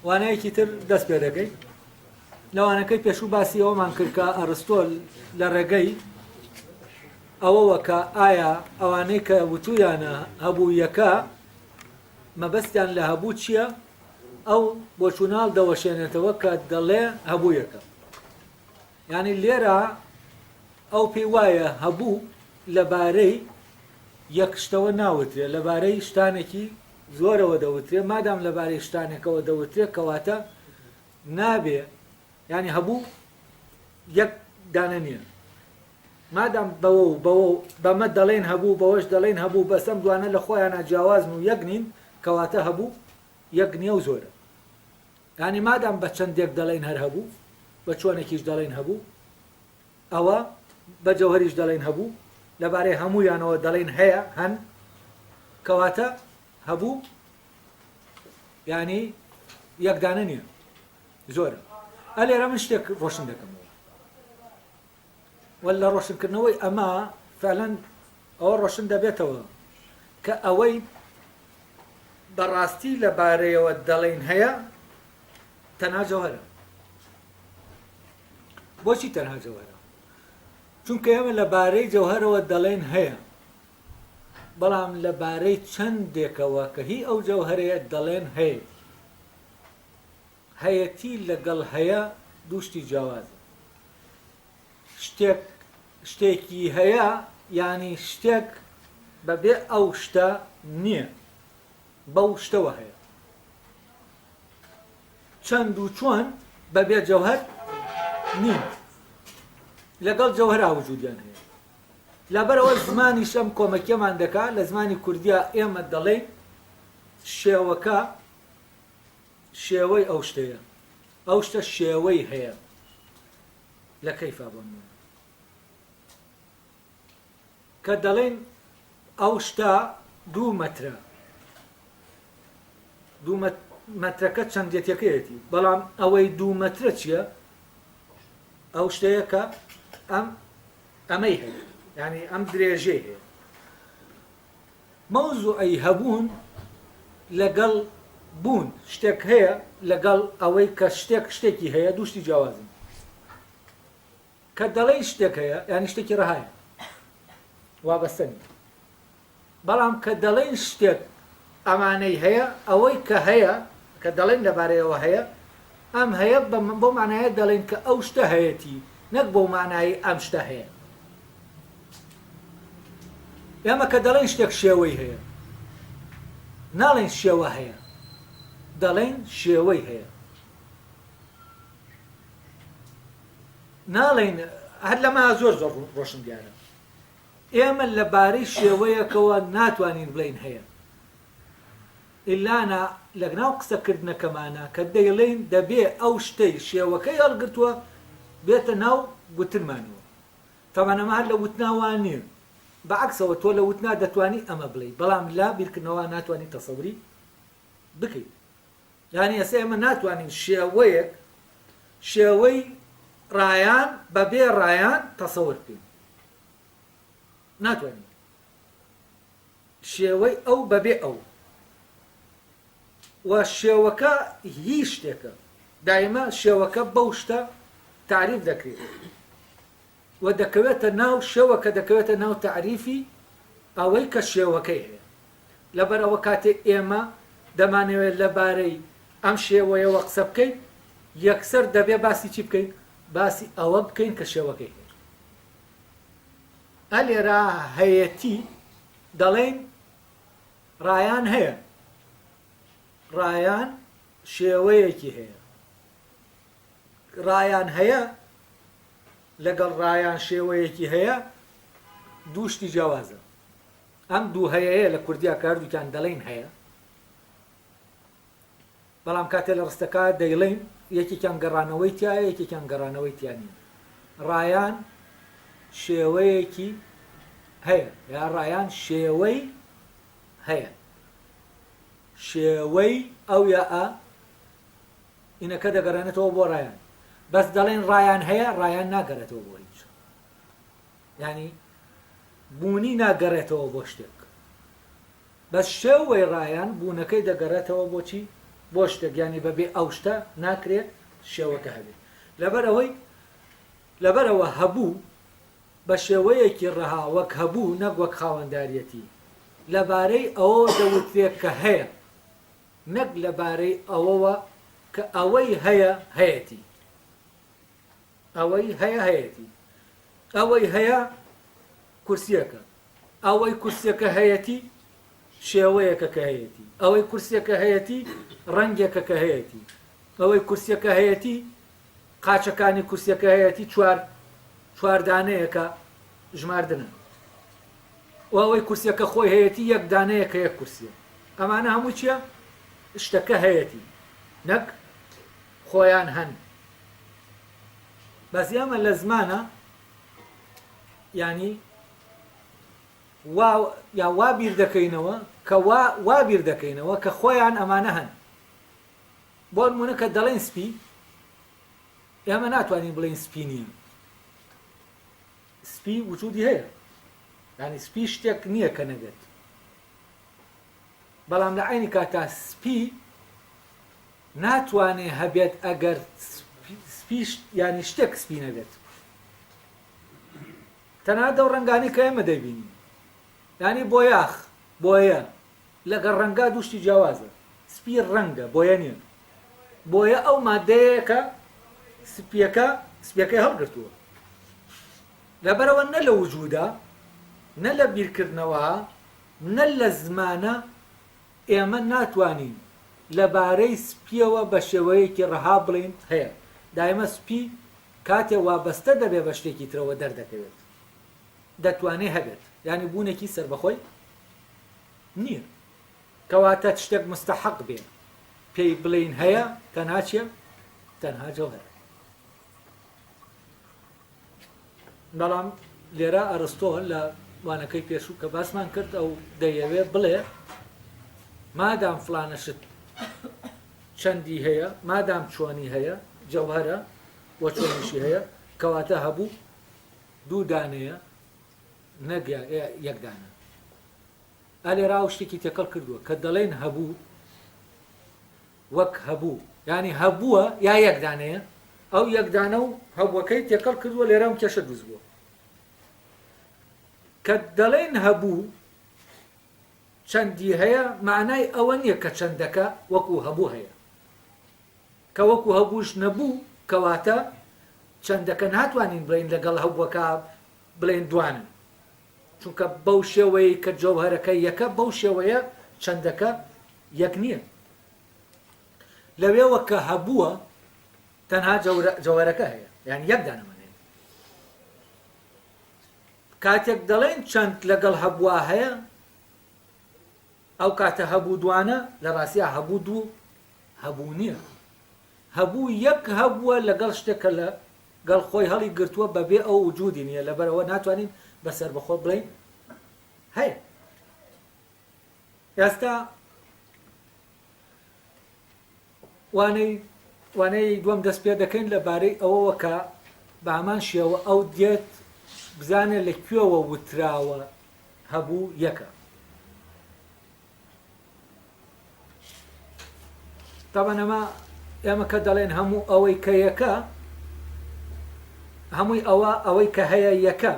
وانەیەکی تر دەست پێ دەکەی لەوانەکەی پێشوو باسی ئەومان کرد کە ئەرستۆل لە ڕێگەی ئەوەوە کە ئایا ئەوانەی کە وتویانە هەبوو یەکە مەبەستیان لە هەبوو چییە؟ ئەو بۆ چووناڵ دەوەشێنێتەوە کە دەڵێ هەبوو یەکە. یعنی لێرە ئەو پێی وایە هەبوو لەبارەی یەک شتەوە ناوترێ، لەبارەی شتانێکی زۆرەوە دەوترێ. مادام لەبارەی شتانێکەوە دەوترێ کەواتە نابێ، یعنی هەبوو یەک دانە نییە. مادام بەمە دەڵێن هەبوو، بەوەش دەڵێن هەبوو، بەسەم دوانە لە خۆیانە جیاوازن و یەک نین، کەواتە هەبوو یەک نییە و زۆرە. یعنی مادام بە چەندێک دەڵێن هەر هەبوو، بە چۆنێکیش دەڵێن هەبوو، ئەوە بە جەوهریش دەڵێن هەبوو، لەبارەی هەموویانەوە دەڵێن هەیە هەن، کەواتە هەبوو یعنی یەک دانە نییە، زۆرە. ئەلێرە من شتێک ڕۆشن دەکەمەوە، وەلا ڕۆشنکردنەوەی ئەمە فعلەن ئەوە ڕۆشن دەبێتەوە کە ئەوەی بەڕاستی لەبارەیەوە دەڵێن هەیە تەنها جەوهرە. بۆچی تەنها جەوهرە؟ چونکە ئێمە لەبارەی جەوهرەوە دەڵێن هەیە، بەڵام لەبارەی چەندێکەوە کە هی ئەو جەوهرەیە دەڵێن هەیە. هەیەتی لەگەڵ هەیە دوو شتی جیاوازە. شتێکی هەیە یعنی شتێک بەبێ ئەو شتە نییە، بەو شتەوە هەیە. چەند و چۆن بەبێ جەوهر نین، لەگەڵ جەوهرا وجودیان هەیە. لەبەرەوە زمانی شەم کۆمەکیەمان دەکات. لە زمانی کوردیا ئێمە دەڵێن شێوەکە شێوەی ئەو شتەیە، ئەو شتە شێوەی هەیە. لە کەیفا بۆمە کە دەڵێن ئەو شتە 2 مەترە، 2 مەترەکە چەندێتەکەیەتی، بەڵام ئەوەی 2 مەترە چییە؟ ئەو شتەیە کە ئەمەی هەیە، یعنی ئەم درێژەی هەیە. مەوزوعی هەبوون لەگەڵ بوون شتێک هەیە، لەگەڵ ئەوەی کە شتێکی هەیە دوو شتی جیاوازن. کە دەڵێ شتێک هەیە یعنی شتێکی ڕەهایە، وابەستە نیە. بەڵام کە دەڵێن شتێک ئەمانەی هەیە، ئەوەی کە هەیە کە دەڵێن لەبارەیەوە هەیە، ئەم هەیە بۆ معنایە دەڵێن کە ئەو شتە هەیەتی، نەک بۆ معنایی ئەم شتە هەیە. ئێمە کە دەڵێن شتێک شێوەی هەیە، ناڵێن شێوە هەیە، دەڵێن شێوەی هەیە. ناڵێن هەر لەمە زۆر ڕۆشن دیارە. ئێمە لەبارەی شێوەیەکەوە ناتوانین بڵین هەیە، ئیلانە لەناو قسەکردنەکەمانە کە دەیڵێن دەبێ ئەو شتەی شێوەکەی هەڵگرتووە بێتە ناو گوتنمانەوە. تەمەنەمە هەر لە وتناوان نییە، بەعکسەوە تۆ لە وتنا دەتوانی ئەمە بڵێ، بەڵام لا بیرکردنەوە ناتوانین تەسەوری بکەیت. یعنی ئێستا ئێمە ناتوانین شێوەی ڕایان بەبێ ڕایان تەسەور بکەین، ناتوانین شێوەی ئەو بەبێ ئەو. و شێوەکە هیچ شتێکە، دایما شێوەکە بەو شتە تعریف دەکرێت و دەکەوێتە ناو شێوەکە، دەکەوێتە ناو تعریفی ئەوەی کە شێوەکەی هەیە. لەبەر ئەوە کاتێک ئێمە دەمانەوێت لەبارەی ئەم شێوەیەوە قسە بکەین، یەکسەر دەبێ باسی چی بکەین؟ باسی ئەوە بکەین کە شێوەکەی هەیە. ئەلێرا هەیەتی دەڵێن ڕایان هەیە، ڕایان شێوەیەکی هەیە. ڕایان هەیە لەگەڵ ڕایان شێوەیەکی هەیە دوو شتی جیاوازە. ئەم دوو هەیەیە لە کوردیا کاردووکیان دەڵێن هەیە، بەڵام کاتێ لە ڕستەکە دەیڵێن یەکێکیان گەڕانەوەی تایە، یەکێکیان گەڕانەوەی تیانە. ڕایان شێوەیەکی هەیە، یا ڕایان شێوەی هەیە. شێوەی ئەو یا ئا ئینەکە دەگەڕێنێتەوە بۆ ڕایان، بەس دەڵێن ڕایان هەیە، ڕایان ناگەڕێتەوە بۆ هیچ، یعنی بوونی ناگەڕێتەوە بۆ شتێک، بەس شێوەی ڕایان بوونەکەی دەگەڕێتەوە بۆچی؟ بۆ شتێک یانی بەبێ ئەو شتە ناکرێت شێوەکە هەبێت لەبەرەوە هەبوو بە شێوەیەکی ڕەها وەک هەبوو نەک وەک خاوەنداریەتی لەبارەی ئەوە دەوترێت کە هەیە نەک لەبارەی ئەوەوە کە ئەوەی هەیە هەیەتی ئەوەی هەیە هەیەتی ئەوەی هەیە کورسیەکە ئەوەی کورسیەکە هەیەتی شێوەیەکە کە هەیەتی ئەوەی کورسیەکە هەیەتی ڕەنگێکە کە هەیەتی ئەوەی کورسیەکە هەیەتی قاچەکانی کورسیەکە هەیەتی چواردانەیەکە ژماردنە و ئەوەی کورسیەکە خۆی هەیەتی یەک دانەیەکە یەک کورسیە ئەمانە هەموو چییە؟ شتەکە هەیەتی نەک خۆیان هەن بەزی ئەمە لە زمانە ینی وا بیر دەکەینەوە کە وا بیر دەکەینەوە کە خۆیان ئەمانە هەن بۆ نمونە کە دەڵێن سپی ئێمە ناتوانین بڵێن سپی نییە سپی وجودی هەیە ینی سپی شتێک نییە کە نەبێت بەڵام لە عینی کاتا سپی ناتوانێ هەبێت ئەگەر سپی ینی شتێک سپی نەبێت تەنها دەو ڕەنگانی کە ئێمە دەبینی ینی بۆ یاخ بۆیە لەگەڵ ڕەنگا دووشتی جیاوازە سپی ڕەنگە بۆیە نییە بۆیە ئەو مادەیەکە سپیەکەی هەڵگرتووە لەبەرەوە نە لە وجودا نە لە بیرکردنەوە نە لە زمانە ئێمە ناتوانین لەبارەی سپیەوە بە شێوەیەکی ڕەها بڵین هەیە دایمە سپی کاتێ وابەستە دەبێ بە شتێکی ترەوە دەردەکەوێت دەتوانێ هەبێت ینی بوونێکی سەربەخۆی نییە کەواتە شتێک مستەحەق بێ پێی بڵین هەیە تەنها چییە؟ تەنها جەوهەر بەڵام لێرە ئەرستۆ لە وانەکەی پێشوو کە باسمان کرد ئەو دەیەوێ بڵێ مادام فلانە شت چەندی هەیە مادام چۆنی هەیە جەوهەرە بۆ چۆنیشی هەیە کەواتە هەبوو دوو دانەیە نەک یەک دانە ئەلێرا شتێکی تێکەڵ کردووە کە دەڵێن هەبوو وەک هەبوو ینی هەبووە یا یەک دانەیە ئەو یەکدانە و هەبووەکەی تێکەڵ کردووە لێرەم کێشە دروست بووە کە دەڵێن هەبوو چەندی هەیە معنای ئەوە نییە کە چەندەکە وەکو هەبوو هەیە کە وەکو هەبووش نەبوو کەواتە چەندەکە ناتوانین بڵین لەگەڵ هەبووەکە بڵێن دوانن چونکە بەو شێوەیە کە جەوهەرەکە یەکە بەو شێوەیە چەندەکە یەک نییە لەوێوە کە هەبووە تەنها جەوهەرەکە هەیە یان یەک دانەمەنێ کاتێک دەڵێن چەند لەگەڵ هەبووە هەیە ئەو کاتە هەبوو دوانە لە ڕاستیە هەبوو دوو هەبوو نییە هەبوو یەک هەبووە لەگەڵ شتێکە لەگەڵ خۆی هەڵی گرتووە بەبێ ئەو وجودی نییە لەبەرەوە ناتوانین بەسەر بەخۆ بڵین هەیە ئێستا وانەی دووەم دەست پێ دەکەین لەبارەی ئەوەوە کە بە هەمان شێوە ئەو دێت بزانێ لەکوێوە وتراوە هەبوو یەکە طبعا ئێمە کە دەڵێن هەموو ئەوەی کە یەکە هەمووی ئەوەی کە هەیە یەکە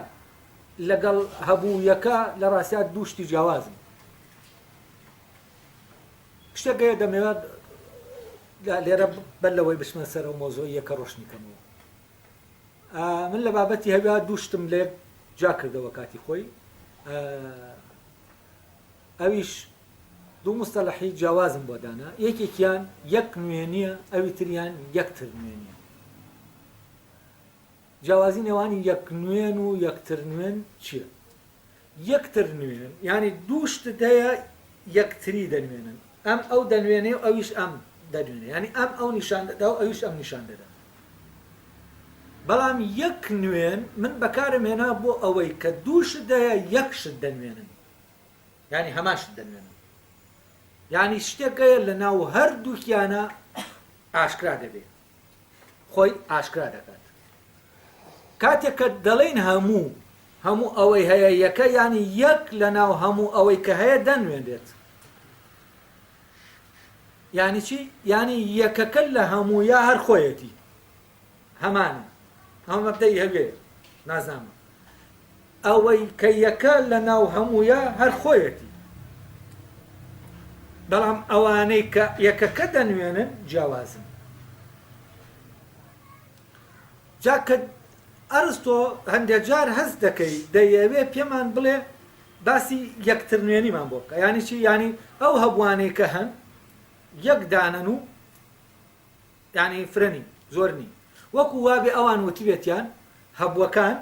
لەگەڵ هەبوو یەکە لە ڕاستیا دووشتی جیاوازن شتێکەیە دەمەوێت لێرە بەر لەوەی بچمە سەر ئەو مۆزۆی یەکە ڕۆشنیکەمەوە من لە بابەتی هەبیا دووشتم لێ جا کردەوە کاتی خۆی ئەویش دوو مستەلەحی جیاوازم بۆ دانا یەکێکیان یەک نوێنیە ئەوی تریان یەکتر نوێنیە جیاوازی نێوانی یەک نوێن و یەکتر نوێن چییە؟ یەکتر نوێن یعنی دوو شت هەیە یەکتری دەنوێنن ئەم ئەو دەنوێنێ و ئەویش ئەم دەنوێنێ ینی ئەم ئەو نیشان دەدا و ئەویش ئەم نیشان دەدا بەڵام یەک نوێن من بەکارم هێنا بۆ ئەوەی کە دوو شت هەیە یەک شت دەنوێنن ینی هەمان شت دەنوێنن یعنی شتێکەیە لە ناو هەردووکیانە ئاشکرا دەبێت خۆی ئاشکرا دەکات کاتێک کە دەڵێن هەموو ئەوەی هەیە یەکە ینی یەک لە ناو هەموو ئەوەی کە هەیە دەنوێنێت یعنی چی؟ یعنی یەکەکە لە هەموویە هەر خۆیەتی هەمانە هەموو مەبدەی هەبێ نازانم ئەوەی کە یەکە لە ناو هەموویە هەر خۆیەتی بەڵام ئەوانەی کە یەکەکە دەنوێنن جیاوازن جا کە ئەرستۆ هەندێک جار هەست دەکەی دەیەوێ پێمان بڵێ باسی یەکتر نوێنیمان بۆ بکە یعنی چی؟ یعنی ئەو هەبوانەی کە هەن یەک دانن و یعنی فرەنی زۆر نی وەکو وابێ ئەوان وتیبێتیان هەبووەکان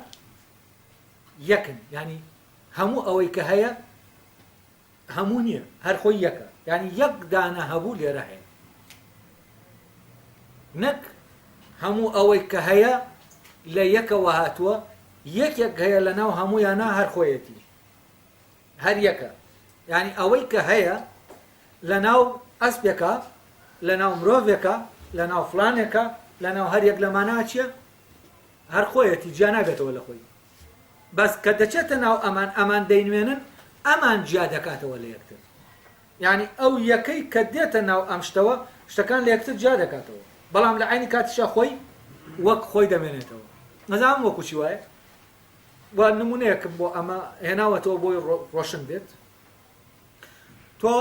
یەکن یعنی هەموو ئەوەی کە هەیە هەموو نییە هەر خۆی یەکە یعنی یەک دانە هەبوو لێرە هەیە نەک هەموو ئەوەی کە هەیە لە یەکەوە هاتووە یەکێک هەیە لە ناو هەموویانە هەر خۆیەتی هەر یەکە یعنی ئەوەی کە هەیە لە ناو ئەسپێکە لە ناو مرۆڤێکە لە ناو فلانێکە لە ناو هەر یەک لەمانە چییە؟ هەر خۆیەتی جیا ناگێتەوە لە خۆی بەس کە دەچێتە ناو ئەمان دەینوێنن ئەمان جیا دەکاتەوە لە یەکتر یعنی ئەو یەکەی کە دێتە ناو ئەم شتەوە شتەکان لە یەکتر جیا دەکاتەوە بەڵام لە عینی کاتیشە خۆی وەک خۆی دەمێنێتەوە نەزانم وەکو چی وایە وا نمونەیەکم بۆ ئەمە هێناوەتەوە بۆی ڕۆشن بێت تۆ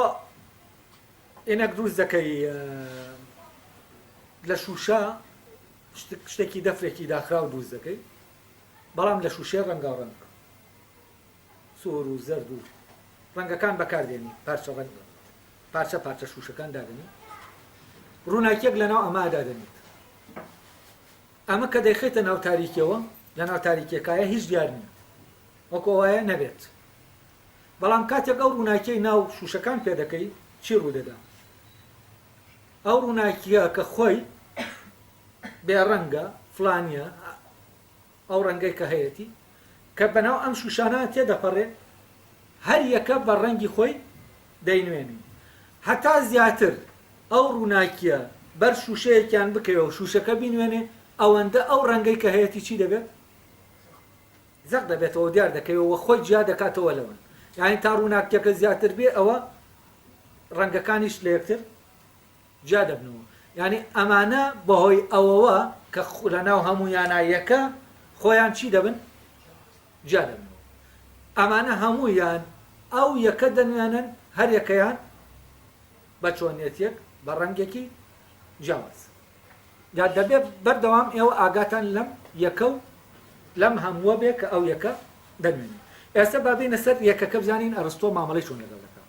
ئێنەک دروست دەکەی لە شوشە شتێکی دەفرێکی داخراو دروست دەکەی بەڵام لە شوشەیە ڕەنگا ڕەنگ سۆر و زەرد و ڕەنگەکان بەکاردێنی پارچە ڕەنگ پارچە پارچە شوشەکان دادنی ڕووناکیەک لە ناو ئەما دادنیت ئەمە کە دەیخێتە ناو تاریکیەوە لە ناو تاریکیەکایە هیچ دیار نییە وەکو ئەوایە نەبێت بەڵام کاتێک ئەو ڕووناکیەی ناو شوشەکان پێ دەکەی چی ڕوودەدا ئەو ڕووناکیە کە خۆی بێڕەنگە فلانیە ئەو ڕەنگەی کە هەیەی کە بەناو ئەم شوشانە تێدەپەڕێ هەر یەکە بە ڕەنگی خۆی دەینوێنی هەتا زیاتر ئەو ڕووناکیە بەر شوشەیەکیان بکەوە و شوشەکە بینوێنێ ئەوەندە ئەو ڕەنگەی کە هەیەی چی دەبێت زەق دەبێتەوە دیار دەکەوەوە خۆی جیا دەکاتەوە لەوە یعنی تا ڕووناکیەکە زیاتر بێ ئەوە ڕەنگەکانیش لە یەکتر جیا دەبنەوە یعنی ئەمانە بەهۆی ئەوەوە کە لە ناو هەموویانە یەکە خۆیان چی دەبن جیا دەبنەوە ئەمانە هەموویان ئەو یەکە دەنوێنن هەر یەکەیان بە چۆنیەتێک بە ڕەنگێکی جیاواز یا دەبێت بەردەوام ئێوە ئاگاتان لەم یەکە و لەم هەمووە بێ کە ئەو یەکە دەنوێنن ئێستا با بینە سەر یەکەکە بزانین ئەرستۆ مامەڵەی چۆن لەگەڵ دەکات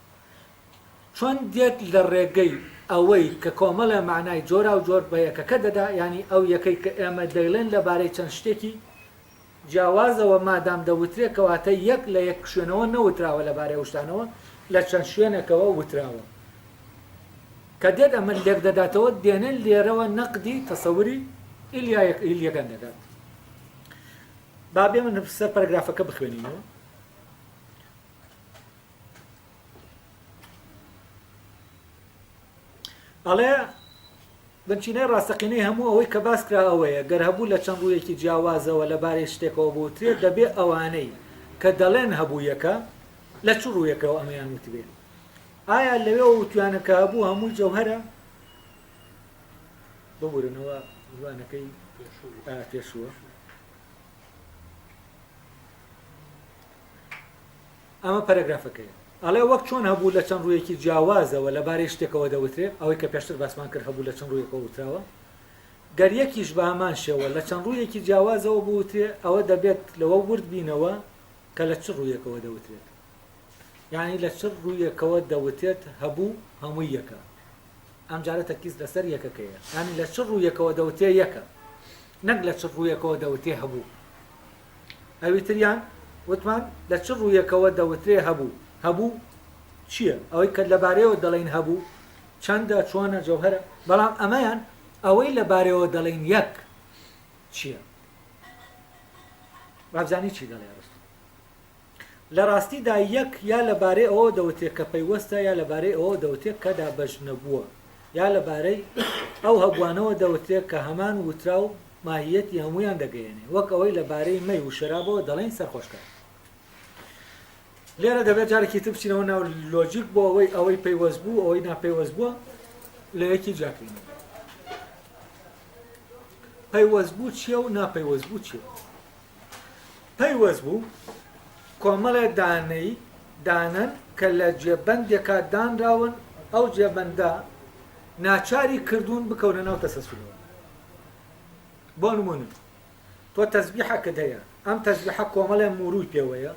چۆن دێت لە ڕێگەی ئەوەی کە کۆمەڵە معنای جۆرا و جۆر بە یەکەکە دەدا ینی ئەو یەکەی کە ئێمە دەیڵێن لەبارەی چەند شتێکی جیاوازەوە مادام دەوترێت کەواتە یەک لە یەک شوێنەوە نەوتراوە لەبارەی وشتانەوە لە چەند شوێنێکەوە وتراوە کە دێت ئەمە لێک دەداتەوە دێنن لێرەوە نەقدی تەسەوری ئیلیەکان دەدات با بێ من سەر پەرەگرافەکە بخوێنینەوە ئەڵێ بنچینەی ڕاستەقینەی هەموو ئەوەی کە باس کرا ئەوەیە گەر هەبوو لە چەند ڕوویەکی جیاوازەوە لەبارەی شتێکەوە بوترێت دەبێ ئەوانەی کە دەڵێن هەبوویەکە لە چ ڕوویەکەوە ئەمەیان وتبێت ئایا لەوێ وتوانەکە هەبوو هەمووی جەوهەرە ببورنەوە جوانەکەی پێشووە ئەمە پەرەگرافەکەیە ئەڵێ وەک چۆن هەبوو لە چەند ڕوویەکی جیاوازەوە لەبارەی شتێکەوە دەوترێت ئەوەی کە پێشتر باسمان کرد هەبوو لە چەند ڕوویەکەوە وتراوە گەر یەکیش بە هەمان شێوە لە چەند ڕوویەکی جیاوازەوە بوترێ ئەوە دەبێت لەوە ورد بینەوە کە لە چ ڕوویەکەوە دەوترێت یعنی لە چ ڕوویەکەوە دەوتێت هەبوو هەمووی یەکە ئەم جارە تەرکیز لەسەر یەکەکەیە ینی لە چ ڕوویەکەوە دەوتێ یەکە نەک لە چ ڕوویەکەوە دەوتێ هەبوو ئەوی تریان وتمان لە چ ڕوویەکەوە دەوترێ هەبوو هەبوو چییە ئەوەی کە لەبارەیەوە دەڵێن هەبوو چەندە چۆنە جەوهەرە بەڵام ئەمەیان ئەوەی لەبارەوە دەڵێن یەک چییە ڕابزانی چی دەڵێ لە ڕاستیدا یەک یا لەبارەی ئەوە دەوتێت کە پەیوەستە یا لەبارەی ئەوە دەوتێت کە دابەش نەبووە یا لەبارەی ئەو هەبوانەوە دەوتێت کە هەمان وترا و ماهیەتی هەمویان دەگەیەنێ وەک ئەوەی لەبارەی مەی و شەرابەوە دەڵێن سەرخۆشکار لێرە دەبێت جارێکی تر بچینەوە ناو لۆجیک بۆ ئەوەی پەیوەست بوو ئەوەی ناپەیوەست بووە لە یەکی جاکەین پەیوەستبوو چییە و ناپەیوەستبوو چییە پەیوەستبوو کۆمەڵێ دانەی دانن کە لە جێبەندێکا دانراون ئەو جێبەندە ناچاری کردوون بکەونە ناو تەسەسولەوە بۆ نمونە تۆ تەسبیحەکەت هەیە ئەم تەسبیحە کۆمەڵێ موروی پێوەیە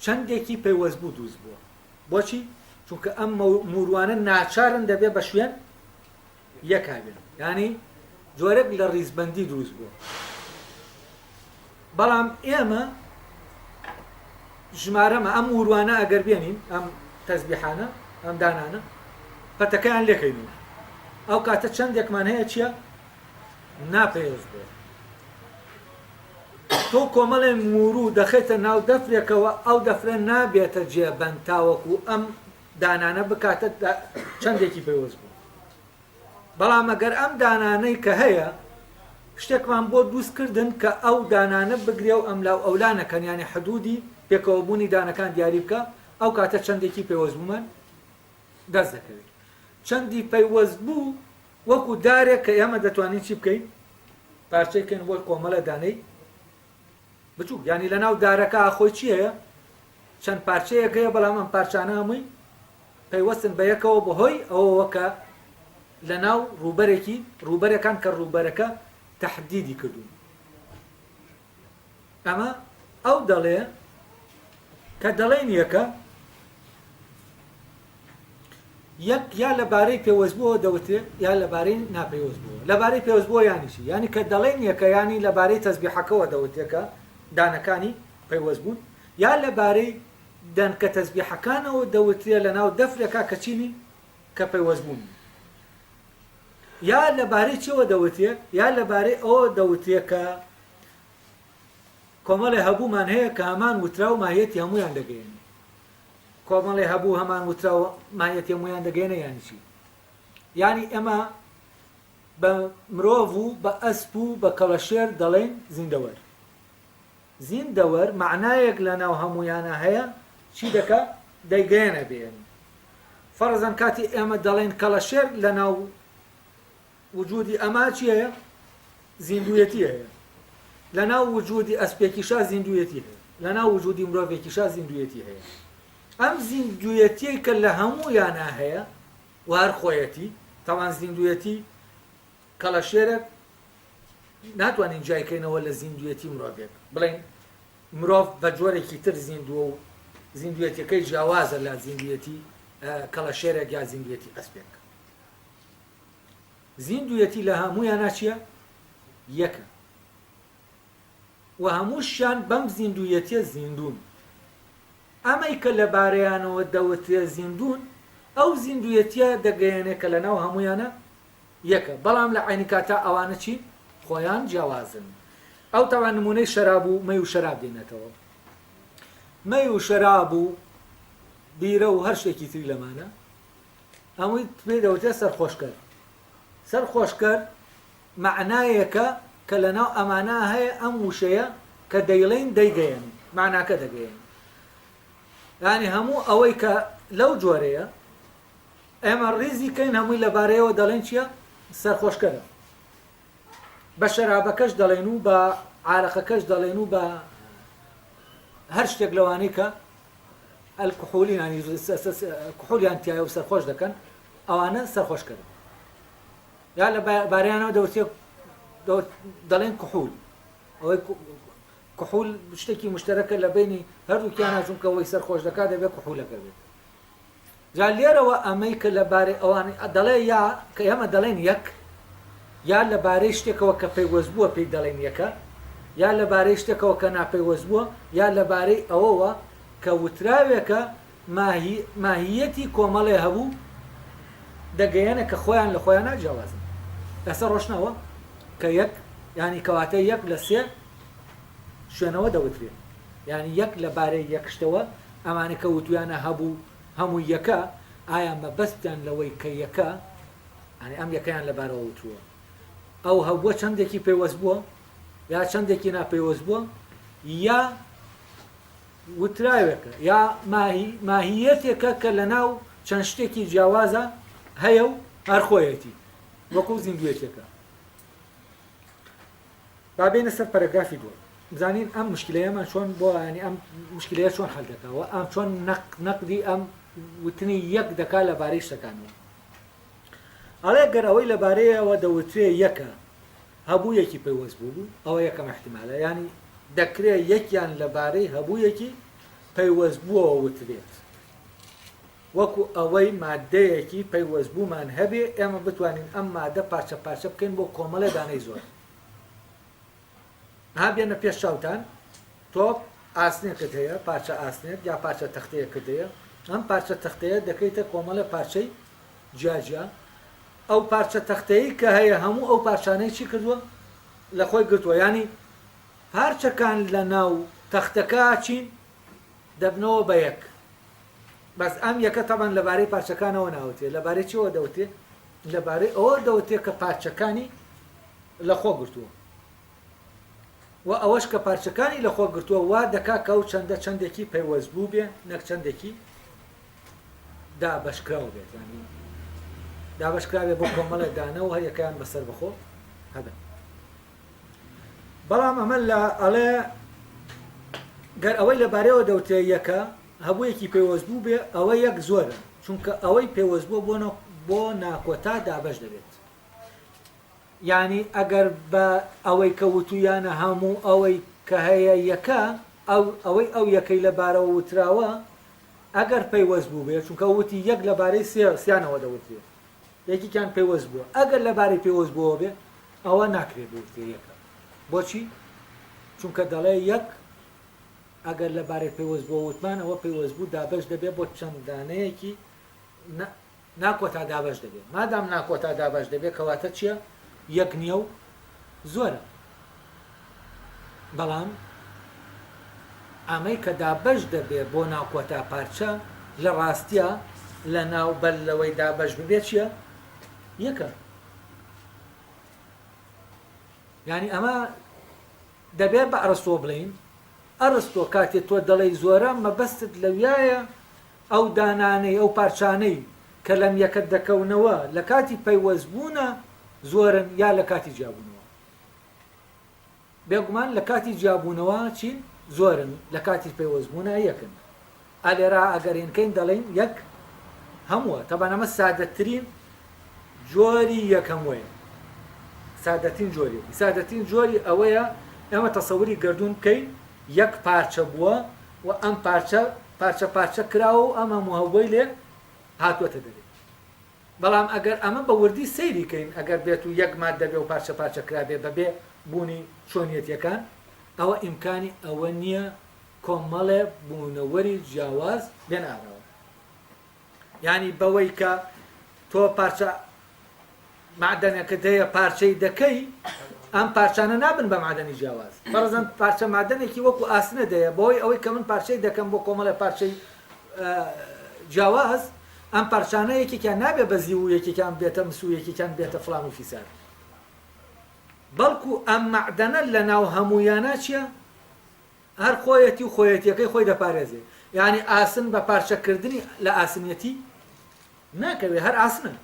چەندێکی پەیوەستبوو دروست بووە بۆچی چونکە ئەم موروانە ناچارن دەبێ بە شوێن یەکا بێن یعنی جۆرێک لە ڕیزبەندی دروست بووە بەڵام ئێمە ژمارەمە ئەم موروانە ئەگەر بێنین ئەم تەسبیحانە ئەم دانانە پەتەکەیان لێکەینەوە ئەو کاتە چەندێکمان هەیە چییە ناپەیوەست بووە تۆ کۆمەڵێ موروو دەخێتە ناو دەفرێکەوە ئەو دەفرە نابێتە جێبەند تاوەکو ئەم دانانە بکاتە چەندێکی پەیوەست بوو بەڵام ئەگەر ئەم دانانەی کە هەیە شتێکمان بۆ دروستکردن کە ئەو دانانە بگرێ و ئەم لاو ئەولانەکەن یانی حدودی پێکەوەبوونی دانەکان دیاری بکە ئەو کاتە چەندێکی پەیوەست بوومان دەست دەکەوێت چەندی پەیوەست بوو وەکو دارێک کە ئێمە دەتوانین چی بکەین پارچەیکەین بۆ کۆمەڵە دانەی بچوو ینی لە ناو دارەکە خۆی چی هەیە چەند پارچەیەک هەیە بەڵام ئەم پارچانە هەمووی پەیوەستن بە یەکەوە بەهۆی ئەوەوە کە لە ناو ڕووبەرەکان کە ڕووبەرەکە تەحدیدی کردوون ئەمە ئەو دەڵێ کە دەڵێن یەکە یەک یا لەبارەی پێوەستبووەوە دەوتێت یا لەبارەی ناپەیوەستبووە لەبارەی پێوەستبووە یانی چی یانی کە دەڵێن یەکە ینی لەبارەی تەسبیحەکەەوە دەوتێکە دانەکانی پەیوەست بوون یا لەبارەی دەنکە تەسبیحەکانەوە دەوترێت لە ناو دەفرێکا کە چینی کە پەیوەست بوون یا لەبارەی چیەوە دەوتێت یا لەبارەی ئەوە دەوتێت کە کۆمەڵێ هەبوومان هەیە کە هەمان وترا و ماهیەتی هەمویان دەگەێن کۆمەڵێ هەبوو هەمان وترا و ماهیەتی هەمویان دەگەێنە یانی چی یانی ئەمە بە مرۆڤ و بە ئەسپ و بە کەڵەشێر دەڵێن زیندەوەر زیندەوەر معنایەک لە ناو هەمویانە هەیە چی دەکە دەیگەێنە بێن فەرزەن کاتی ئێمە دەڵێن کەڵەشێر لە ناو وجودی ئەما چی هەیە زیندویەتی هەیە لە ناو وجودی ئەسپێکیشا زیندویەتی هەیە لە ناو وجودی مرۆڤێکیشا زیندویەتی هەیە ئەم زیندویەتی کە لە هەموویانە هەیە و هەر خۆیەتی تاوان زیندویەتی کەڵەشێرێک ناتوانین جایکەینەوە لە زیندویەتی مرۆڤێک بڵێن مرۆڤ بە جۆرێکی تر زیندووە و زیندویەتەکەی جیاوازە لە زیندویەتی کەڵەشێرێک یا زیندویەتی ئەسپێک زیندویەتی لە هەموویانە چییە یەکە و هەمووشیان بەم زیندویەتیە زیندون ئەمەی کە لەبارەیانەوە دەوترێ زیندون ئەو زیندویەتیە دەگەیەنێ کە لە ناو هەمویانە یەکە بەڵام لە عینی کاتا ئەوانە چی خۆیان جیاوازن ئەو تاوان نمونەی شەراب و مەی و شەراب دێنێتەوە مەی و شەراب و بیرە و هەر شتێکی تری لەمانە هەمووی پێ دەوتێت سەرخۆشکەر سەرخۆشکەر معنایەکە کە لە ناو ئەمانە هەیە ئەم وشەیە کە دەیڵێن دەیگەیەن معناکە دەگەیەن یعنی هەموو ئەوەی کە لەو جۆرەیە ئێمە ڕیزی کەین هەمووی لەبارەیەوە دەڵێن چییە سەرخۆشکەرە بە شەرابەکەش دەڵێن و بە عارەقەکەش دەڵێن و بە هەر شتێک لەوانەی کە ئەلکحولی کحولیان تایە و سەرخۆش دەکەن ئەوانە سەرخۆشکەرن یا لە بارەیانەوە دەڵێن کحول ئەوەی کحول شتێکی مشتەرەکە لە بینی هەردووکیانە چونکە ئەوەی سەرخۆش دەکات دەبێت کحولەکە بێت جا لێرەوە ئەمەی کە لەبارەی ئەوانەی دەڵێ یا کە ئێمە دەڵێن یەک یا لەبارەی شتێکەوە کە پەیوەست بووە پێی دەڵێن یەکە یا لەبارەی شتێکەوە کە ناپەیوەست بووە یا لەبارەی ئەوەوە کە وتراوێکە ماهیەتی کۆمەڵێ هەبوو دەگەیەنە کە خۆیان لە خۆیان ناجیاوازن لەسەر ڕۆشنەوە کە یەک ینی کەواتە یەک لە سێ شوێنەوە دەوترێت یعنی یەک لەبارەی یەک شتەوە ئەمانە کە وتویانە هەبوو هەموو یەکە ئایا مەبەستیان لەوەی کە یەکە ینی ئەم یەکەیان لەبارەوە وتووە ئەو هەبووە چەندێکی پێوەست بووە یا چەندێکی ناپەیوەست بووە یا وتراوێکە یا ماهیەتێکە کە لە ناو چەند شتێکی جیاوازە هەیە و هەر خۆیەتی وەکو زیندوێتێکە. با بێنە سەر پەرەگرافی دووە بزانین ئەم مشکلەیەمان چۆن بۆ ینی ئەم مشکلەیە چۆن هەڵ دەکەوە ئەم چۆن نەقدی ئەم وتنی یەک دەکا لەبارەی شتەکانەوە. ئەڵێ گەر ئەوەی لەبارەیەوە دەوترێ یەکە هەبوویەکی پەیوەست بوو ئەوە یەکەم احتیمالە، ینی دەکرێت یەکیان لەبارەی هەبوویەکی پەیوەست بووەوە وترێت، وەکو ئەوەی مادەیەکی پەیوەست بوومان هەبێ ئێمە بتوانین ئەم مادە پارچە پارچە بکەین بۆ کۆمەڵە دانەی زۆر. ها بێنە پێش چاوتان تۆ ئاسنێکت هەیە پارچە ئاسنێت یا پارچە تەختەیەکت هەیە، ئەم پارچە تەختەیە دەکەیتە کۆمەڵە پارچەی جیاجیا، ئەو پارچە تەختەیە کە هەیە هەموو ئەو پارچانەی چی کردووە لە خۆی گرتووە، ینی پارچەکان لە ناو تەختەکە چین دەبنەوە بە یەک. بەس ئەم یەکە تەبەن لەبارەی پارچەکانەوە ناوتێ، لەبارەی چیەوە دەوتێ؟ لەبارەی ئەوە دەوتێ کە پارچەکانی لە خۆ گرتووە و ئەوەش کە پارچەکانی لە خۆ گرتووە وا دەکا کە ئەو چەندێکی پەیوەست بوو بێ نەک چەندێکی دابەشکراوە بێت، ینی دابەشکراوێ بۆ کۆمەڵە دانەوە هەر یەکەیان بەسەر بەخۆ هەبن. بەڵام ئەمە لە ئەڵێ گەر ئەوەی لەبارەیەوە دەوتێ یەکە هەبوویەکی پێوەست بوو بێ ئەوە یەک زۆرە، چونکە ئەوەی پێوەست بووە بۆ ناکۆتا دابەش دەبێت. یعنی ئەگەر بە ئەوەی کە وتویانە هەموو ئەوەی کە هەیە یەکە ئەوەی ئەو یەکەی لەبارەوە وتراوە ئەگەر پەیوەست بوو بێ، چونکە وتی یەک لەبارەی سیانەوە دەوتێت یەکیان پێوەست بووە، ئەگەر لەبارەی پێوەست بووە بێ ئەوە ناکرێت بوتێ یەکە. بۆچی؟ چونکە دەڵێ یەک ئەگەر لەبارەی پێوەست بۆ وتمان ئەوە پێوەست بوو دابش دەبێت بۆ چەندانەیەکی ناکۆتا دابش دەبێت. مادام ناکۆتا دابش دەبێت کەواتە چییە؟ یەک نییە و زۆرە. بەڵام ئەمەی کە دابش دەبێت بۆ ناکۆتا پارچە لە ڕاستیە لە ناو بەر لەوەی دابش ببێت چییە؟ یەکە. یعنی ئەمە دەبێت بە ئەرستۆ بڵین ئەرستۆ کاتێک تۆ دەڵێی زۆرە مەبەستت لەویایە ئەو دانانەی ئەو پارچانەی کە لەم یەکەت دەکەونەوە لە کاتی پەیوەستبوونە زۆرن یا لە کاتی جیابوونەوە. بێگومان لە کاتی جیابوونەوە چین زۆرن، لە کاتی پەیوەستبوونە یەکن. ئالێرا ئەگەرێنکەین دەڵێن یەک هەمووە. تەبەن ئەمە سادەترین جۆری یەک هەموویە، سادەترین جۆری ئەوەیە ئێمە تەسەووری گردوون بکەین یەک پارچە بووە و ئەم پارچە کراوە و ئەم هەموو هەوبەی لێ هاتووەتە دەبێت. بەڵام ئەگەر ئەمە بە وردی سەیریکەین ئەگەر بێت و یەک مادە بێ و پارچە کرابێ بەبێ بوونی چۆنیەتیەکان ئەوە ئیمکانی ئەوە نییە کۆمەڵێ بوونەوەری جیاواز بێنارەوە. یعنی بەوەی کە تۆ پارچە معدەنێکت هەیە پارچەی دەکەی ئەم پارچانە نابن بە معدەنی جیاواز. فەرزەن پارچە مادەنێکی وەکو ئاسنە دەیە بۆی ئەوەی کە من پارچەی دەکەم بۆ کۆمەڵە پارچەی جیاواز ئەم پارچانە یەکێکیان نابێ بەزی و یەکێکیان بێتە مس و یەکێکیان بێتە فڵان و فیسار، بەڵکو ئەم معدەنە لە ناو هەموویانە چییە؟ هەر خۆیەتی و خۆیەتیەکەی خۆی دەپارێزێ. یعنی ئاسن بە پارچەکردنی لە ئاسنیەتی ناکەوێ، هەر ئاسنە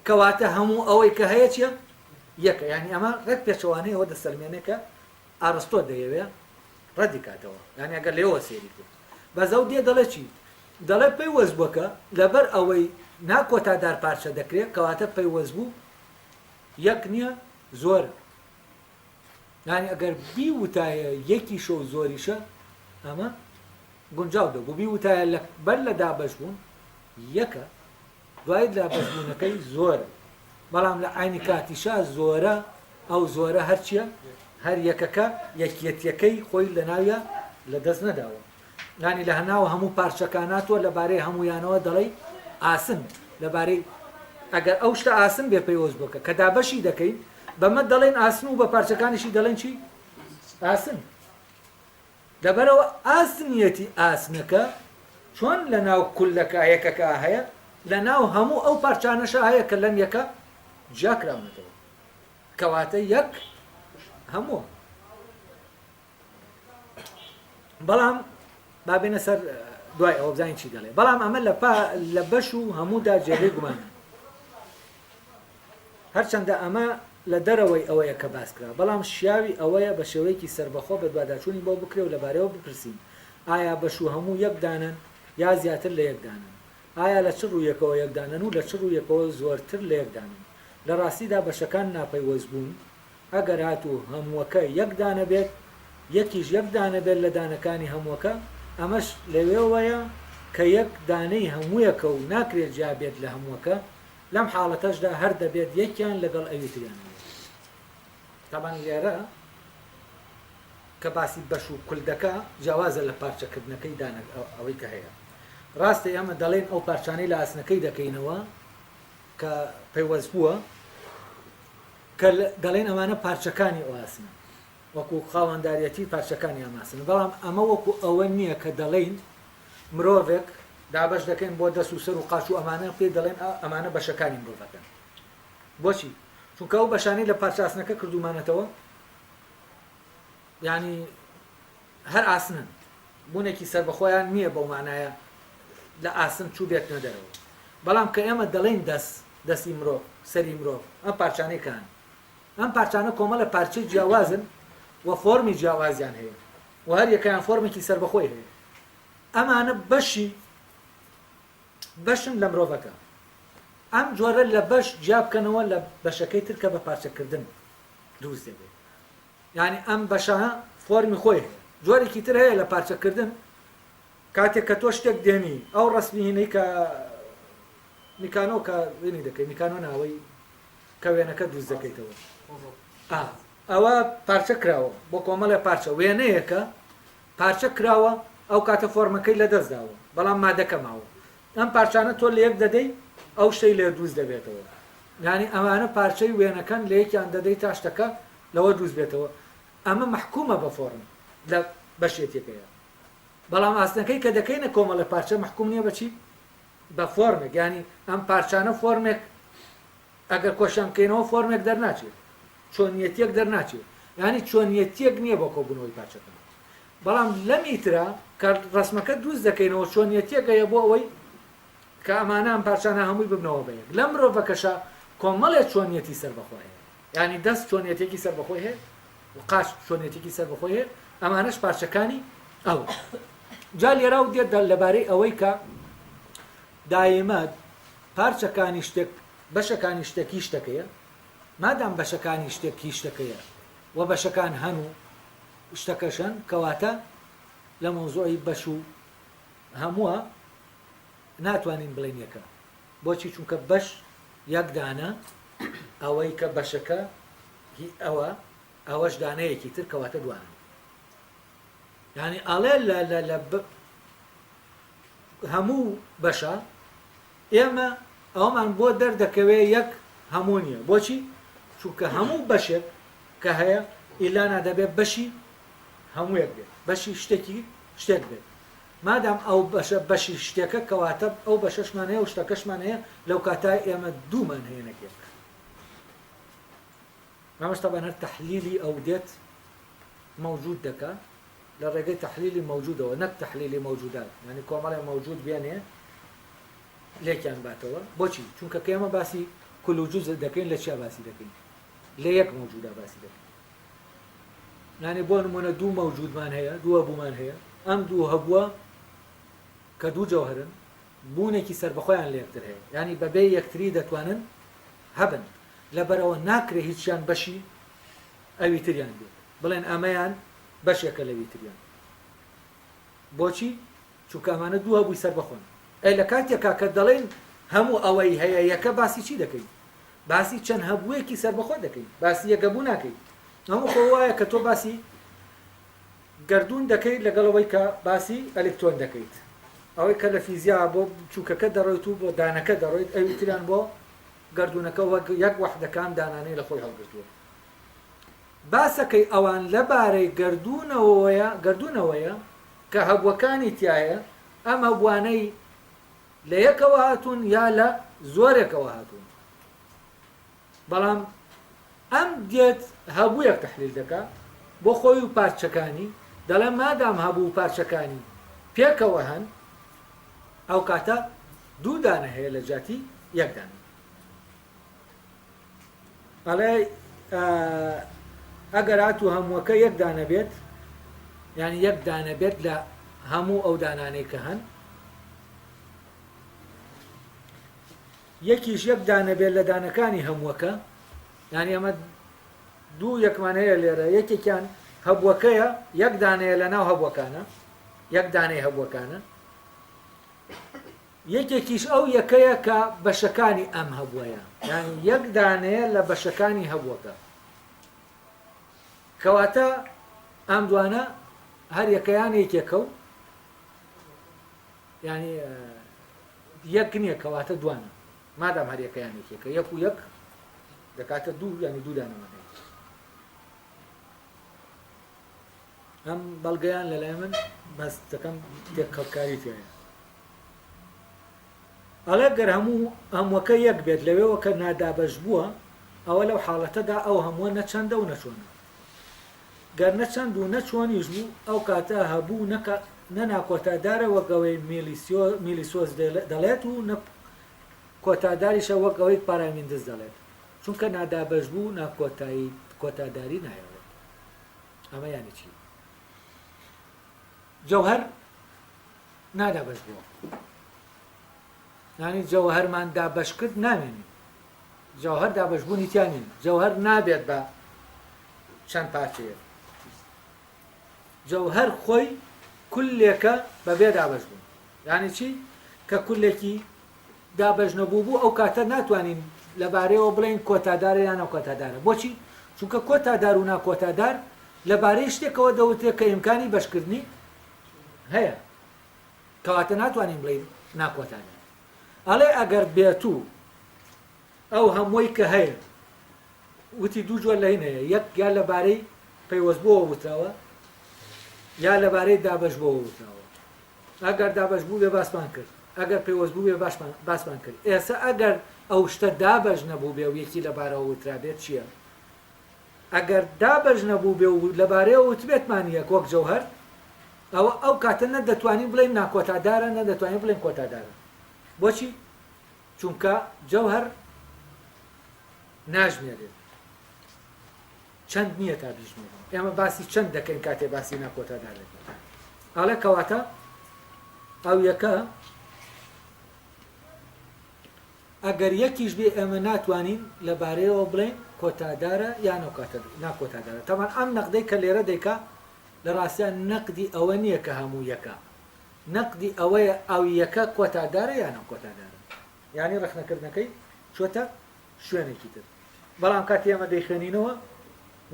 کەواتە هەموو ئەوەی کە هەیە چییە؟ یەکە. یعنی ئەمە ڕێک پێچەوانەیە ئەوە دەسەلمێنێکە ئارستۆ دەیەوێ ڕەدی کاتەوە، یعنی ئەگەر لێەوە سێری کرد بەزەو دێ دەڵێ چی؟ دەڵێ پەیوەست بووەکە لەبەر ئەوەی ناکۆتادار پارچە دەکرێت کەواتە پەیوەست بوو یەک نییە زۆرە. یعنی ئەگەر بیوتایە یەکیشە و زۆریشە ئەمە گونجاو دەبوو، بیوتایە بەر لە دابەش بوون یەکە دوای دابەشبوونەکەی زۆرە. بەڵام لە عینی کاتیشا زۆرە ئەو زۆرە هەرچیە هەر یەکەکە یەکیەتیەکەی خۆی لە ناویە لە دەست نەداوە. یعنی لە هەناوە هەموو پارچەکاناتوە لەبارەی هەموویانەوە دەڵێ ئاسن، لەبارەی ئەگەر ئەو شتە ئاسن بێ پەیوەست بکە کە دابەشی دەکەین بەمە دەڵێن ئاسن و بە پارچەکانیشی دەڵێن چی؟ ئاسن. لەبەرەوە ئاسنیەتی ئاسنەکە چۆن لە ناو کولەکە یەکەکە هەیە لە ناو هەموو ئەو پارچانەشە هەیە کە لەم یەکە جاکراونەتەوە، کەواتە یەک هەمووە. بەڵام بابێنە سەر دوای ئەوە بزانین چی دەڵێ. بەڵام ئەمە لە بەش و هەموودا جێگەی گومانە. هەرچەندە ئەمە لە دەرەوەی ئەوەیە کە باس کرا بەڵام شیاوی ئەوەیە بە شێوەیەکی سربەخۆ بە دوواداچوونی بۆ بکرێ و لەبارەوە بپرسین ئایا بەش و هەموو یەکدانن یا زیاتر لە یەکدانن ئایا لە چ ڕوویەکەوە یەکدانن و لە چ ڕوویەکەوە زۆرتر لە یەکدانن لە ڕاستیدا بەشەکان ناپەیوەست بوون ئەگەر هاتوو هەمووەکە یەکدانە بێت یەکیش یەکدانە بێت لە دانەکانی هەمووەکە ئەمەش لەوێوەیە کە یەک دانەی هەموویەکە و ناکرێت جا بێت لە هەمووەکە لەم حاڵەتەشدا هەر دەبێت یەکیان لەگەڵ ئەویتریان تامان لێرە کە باسی بەش و کولدەکە جیاوازە لە پارچەکردنەکەی دانە ئەوەی کە هەیە ڕاستە ئێمە دەڵێن ئەو پارچانەی لە ئاسنەکەی دەکەینەوە کە پەیوەست بووە کە دەڵێن ئەمانە پارچەکانی ئەو ئاسنە وەکو خاوەنداریەتی پارچەکانی ئەماسن بەڵام ئەمە وەکو ئەوە نییە کە دەڵێن مرۆڤێک دابش دەکەین بۆ دەست و سەر و قاچ و ئەمانە پێ دەڵێن ئەمانە بەشەکانی مرۆڤەکەن بۆچی چونکە ئەو بەشانەی لە پارچاسنەکە کردومانەتەوە یعنی هەر ئاسنن بوونێکی سەر بەخۆیان نییە بەو مانایە لە ئاسن چوو بێتنە دەرەوە بەڵام کە ئێمە دەڵێن دەستی مرۆڤ سەری مرۆڤ ئەم پارچانەیەکان ئەم پارچانە کۆمەڵە پارچەی جیاوازن و فۆرمی جیاوازیان هەیە و هەر یەکەیان فۆرمێکی سەر بەخۆی هەیە ئەمانە بەشن لە مرۆڤەکە ئەم جۆرە لە بەش جیا بکەنەوە لە بەشەکەی تر کە بە پارچەکردن دروست دەبێت یعنی ئەم بەشە فۆرمی خۆی جۆرێکی تر هەیە لە پارچەکردن کاتێک کە تۆ شتێک دێنی ئەو ڕسمیهینەی کە میکانۆ کە وێنی دەکەی میکانۆ ناوەی کە وێنەکە دروست دەکەیتەوە ئەوە پارچە کراوە بۆ کۆمەڵە پارچە وێنەیەکە پارچە کراوە ئەو کاتە فۆرمەکەی لە دەستداوە بەڵام مادەکە ماوە ئەم پارچانە تۆ لە یەک دەدەی ئەو شتەی لێ دروست دەبێتەوە یعنی ئەمانە پارچەی وێنەکەن لە یەکیان دەدەی تا شتەکە لەوە دروست بێتەوە ئەمە محکومە بە فۆرم لە بەشێتێکەیە بەڵام ئاسنەکەی کە دەکەینە کۆمەڵە پارچە محکوم نییە بەچی بە فۆرمێک ینی ئەم پارچانە فۆرمێک ئەگەر کۆشان بکەینەوە فۆرمێک دەرناچێت چۆنیەتێک دەرناچێت ینی چۆنیەتێک نییە بۆ کۆبوونەوەی پارچەکە بەڵام لەم ئیترا کە ڕسمەکە دروست دەکەینەوە چۆنیەتێکەیە بۆ ئەوەی کە ئەمانە ئەم پارچانە هەمووی ببنەوە بەیەک لە مرۆڤەکەشە کۆمەڵێک چۆنیەتی سەربەخۆی هەیە ینی دەست چۆنیەتێکی سەربەخۆی هەیە و قاچ چۆنیەتێکی سەربەخۆی هەیە ئەمانەش پارچەکانی ئەو جا لێرا و دێت لەبارەی ئەوەی کە دایمە پارچەکانی شتێک بەشەکانی شتێکی شتەکەیە مادام بەشەکانی شتێکی شتەکەیە و بەشەکان هەن و شتەکەشن کەواتە لە مۆزۆی بەش و هەمووە ناتوانین بڵێن یەکە بۆچی چونکە بەش یەکدانە ئەوەی کە بەشەکە ئەوەش دانەیەکی تر کەواتە دوانە یعنی ئەڵێ لە هەموو بەشە ئێمە ئەومان بۆ دەردەکەوێ یەک هەموو نییە بۆچی چونکە هەموو بەشێک کە هەیە ئیلانا دەبێت بەشی هەموویەک بێت بەشی شتێک بێت مادام ئەو بەشی شتێکە کەواتە ئەو بەشەشمان هەیە و شتەکەشمان هەیە لەو کاتای ئێمە دوومان هەیە نەکێک مامەش طبعا هەر تەحلیلی ئەو دێت موجود دەکات لە ڕێگەی تەحلیلی موجودەوە نەک تەحلیلی موجودات یعنی کۆمەڵێ موجود بێنێ لێکیان باتەوە بۆچی چونکە کە ئێمە باسی کل و جوز دەکەین لە چیا باسی دەکەین لە یەک موجودا باسی دەکەین یعنی بۆ نمونە دوو موجودمان هەیە دووە بوومان هەیە ئەم دوو هەبووە کە دوو جەوهرن بوونێکی سەربەخۆیان لە یەکتر هەیە یعنی بەبێ یەکتری دەتوانن هەبن لەبەرەوە ناکرێ هیچیان بەشی ئەوی تریان بێت بڵێن ئەمەیان بەشێکە لەوی تریان بۆچی چونکە ئەمانە دوو هەبووی سەربەخۆن ئەی لە کاتێکا کە دەڵێن هەموو ئەوەی هەیە یەکە باسی چی دەکەین باسی چەند هەبوویەکی سەربەخۆ دەکەین باسی یەکەبوو ناکەین هەموو خۆ وایە کە تۆ باسی گردون دەکەیت لەگەڵەوەی کە باسی ئەلکترۆن دەکەیت ئەوەی کە لە فیزیا بۆ چووکەکە دەڕۆیت و بۆ دانەکە دەڕۆیت ئەوی تریان بۆ گردونەکە وەک یەک وەحدەکان دانانەی لە خۆی هەڵگرتووە باسەکەی ئەوان لەبارەی گردونەوەیە کە هەبووەکانی تایە ئەم هەبووانەی لە یەکەوە هاتوون یا لە زۆرێکەوە هاتوون بەڵام ئەم دێت هەبوویەک تەحلیل دەکات بۆ خۆی و پارچەکانی دەڵێ مادام هەبوو و پارچەکانی پێکەوە هەن ئەو کاتە دوو دانە هەیە لە جاتی یەک دانە ئەڵێ ئەگەر هاتوو هەمووەکە یەک دانە بێت یعنی یەک دانە بێت لە هەموو ئەو دانانەی کە هەن یەکیش یەک دانە بێت لە دانەکانی هەمووەکە یعنی ئەمە دوو یەکمان هەیە لێرە یەکێکیان هەبووەکەیە یەک دانەیە لە ناو هەبووەکانە یەک دانەی هەبووەکانە یەکێکیش ئەو یەکەیە کە بەشەکانی ئەم هەبووەیە یعنی یەک دانەیە لە بەشەکانی هەبووەکە کەواتە ئەم دوانە هەر یەکەیان یەکێکە و ینی یەک نییە کەواتە دوانە مادام هەر یەکەیان یەکێکە یەک و یەک دەکاتە دوو ینی دوو دانەمانەیە ئەم بەڵگەیان لەلای من بەس دەکەم تێکەڵکاری تێیە ئەڵێ گەر هەمووەکە یەک بێت لەوێەوە کە نادابەش بووە ئەوە لەو حاڵەتەدا ئەو هەمووە نەچەندە و نەچۆنە گەر نەچەند و نەچۆنیش بوو ئەو کاتە هەبوو نەناکۆتادارە وەگەوەی میلیسۆس دەڵێت و کۆتاداریشە وەگەوەی پارامیندس دەڵێت چونکە نادابەش بوو کۆتاداری نایەوێت ئەمە یانی چی جەوهەر نادابەش بووە ینی جەوهەرمان دابەش کرد نامێنی جەوهەر دابەشبوونی تیانین جەوهەر نابێت بە چەند پارچەیە جەوهەر خۆی کولێکە بەبێ دابەش بوون یعنی چی کە کولێکی دابەش نەبوو بوو ئەو کاتە ناتوانین لەبارەیەوە بڵێن کۆتادارە یان کۆتادارە بۆچی چونکە کۆتادار و ناکۆتادار لەبارەی شتێکەوە دەوتێت کە ئیمکانی بەشکردنی هەیە کەواتە ناتوانین بڵین ناکۆتادار ئەڵێ ئەگەر بێتوو ئەو هەمووی کە هەیە وتی دوو جۆر لە هینەیە یەک یا لەبارەی پەیوەستبووەوە وتراوە یا لەبارەی دابەش بۆەوە وتراوە ئەگەر دابەش بوو بێ باسمان کرد ئەگەر پێوەست بوو بێ باسمان کرد ئێستا ئەگەر ئەو شتە دابەش نەبوو بێ و یەکی لەبارەوە وترابێت چییە ئەگەر دابەش نەبوو بێ و لەبارەیەوە وتبێتمان یەک وەک جەوهەر ئەو کاتە نەدەتوانین بڵێن ناکۆتادارە نەدەتوانین بڵێن کۆتادارە بۆچی چونکە جەوهەر ناژمێرێت چەند نییە تا بیژمێرێت ئێمە باسی چەند دەکەین کاتێ باسی ناکۆتادارێت ئەڵێ کەواتە ئەو یەکە ئەگەر یەکیش بێ ئێمە ناتوانین لەبارەیەوە بڵێن کۆتادارە یان ناکۆتادارە تەمان ئەم نەقدەی کە لێرە دەیکا لە ڕاستیان نەقدی ئەوە نییە کە هەموو یەکە نەقدی ئەوەیە ئەو یەکە کۆتادارە یان کۆتادارە یعنی ڕخنەکردنەکەی چۆتە شوێنێکی تر بەڵام کاتی ئەمە دەیخێنینەوە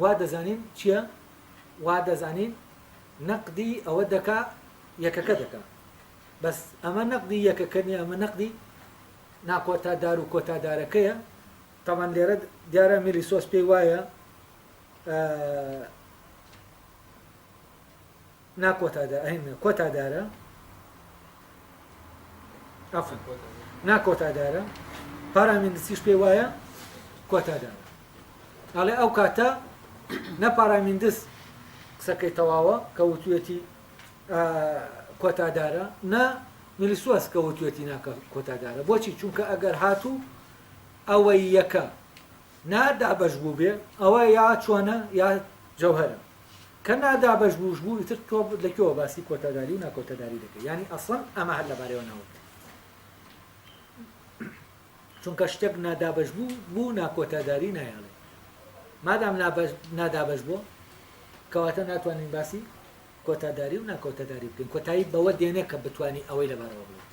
وا دەزانین چییە وا دەزانین نەقدی ئەوە دەکا یەکەکە دەکا بەس ئەمە نەقدی یەکەکە نیە ئەمە نەقدی ناکۆتادار و کۆتادارەکەیە تەمان لێرە دیارە میلیسۆس پێی وایە کۆتادارە ناکۆتادارە پارامیندسیش پێی وایە کۆتادارە ئەڵێ ئەو کاتە نە پارامیندس قسەکەی تەواوە کە وتوێتی کۆتادارە نە میلیسۆس کە وتوێتی ناکە کۆتادارە بۆچی چونکە ئەگەر هاتوو ئەوەی یەکە نادابەش بوو بێ ئەوە یا چۆنە یا جەوهەرە کە نادابەش بووش بوو ئیتر تۆ لەکوێوە باسی کۆتاداری و ناکۆتاداری دەکەی یعنی ئەسڵەن ئەمە هەر لەبارەوە ناوت چونکە شتێک نادابەش بوو ناکۆتاداری نایڵێ مادام نادابەش بووە کەواتە ناتوانین باسی کۆتاداری و ناکۆتاداری بکەین کۆتایی بەوە دێنێ کە بتوانی ئەوەی لەبارەوە بڵێت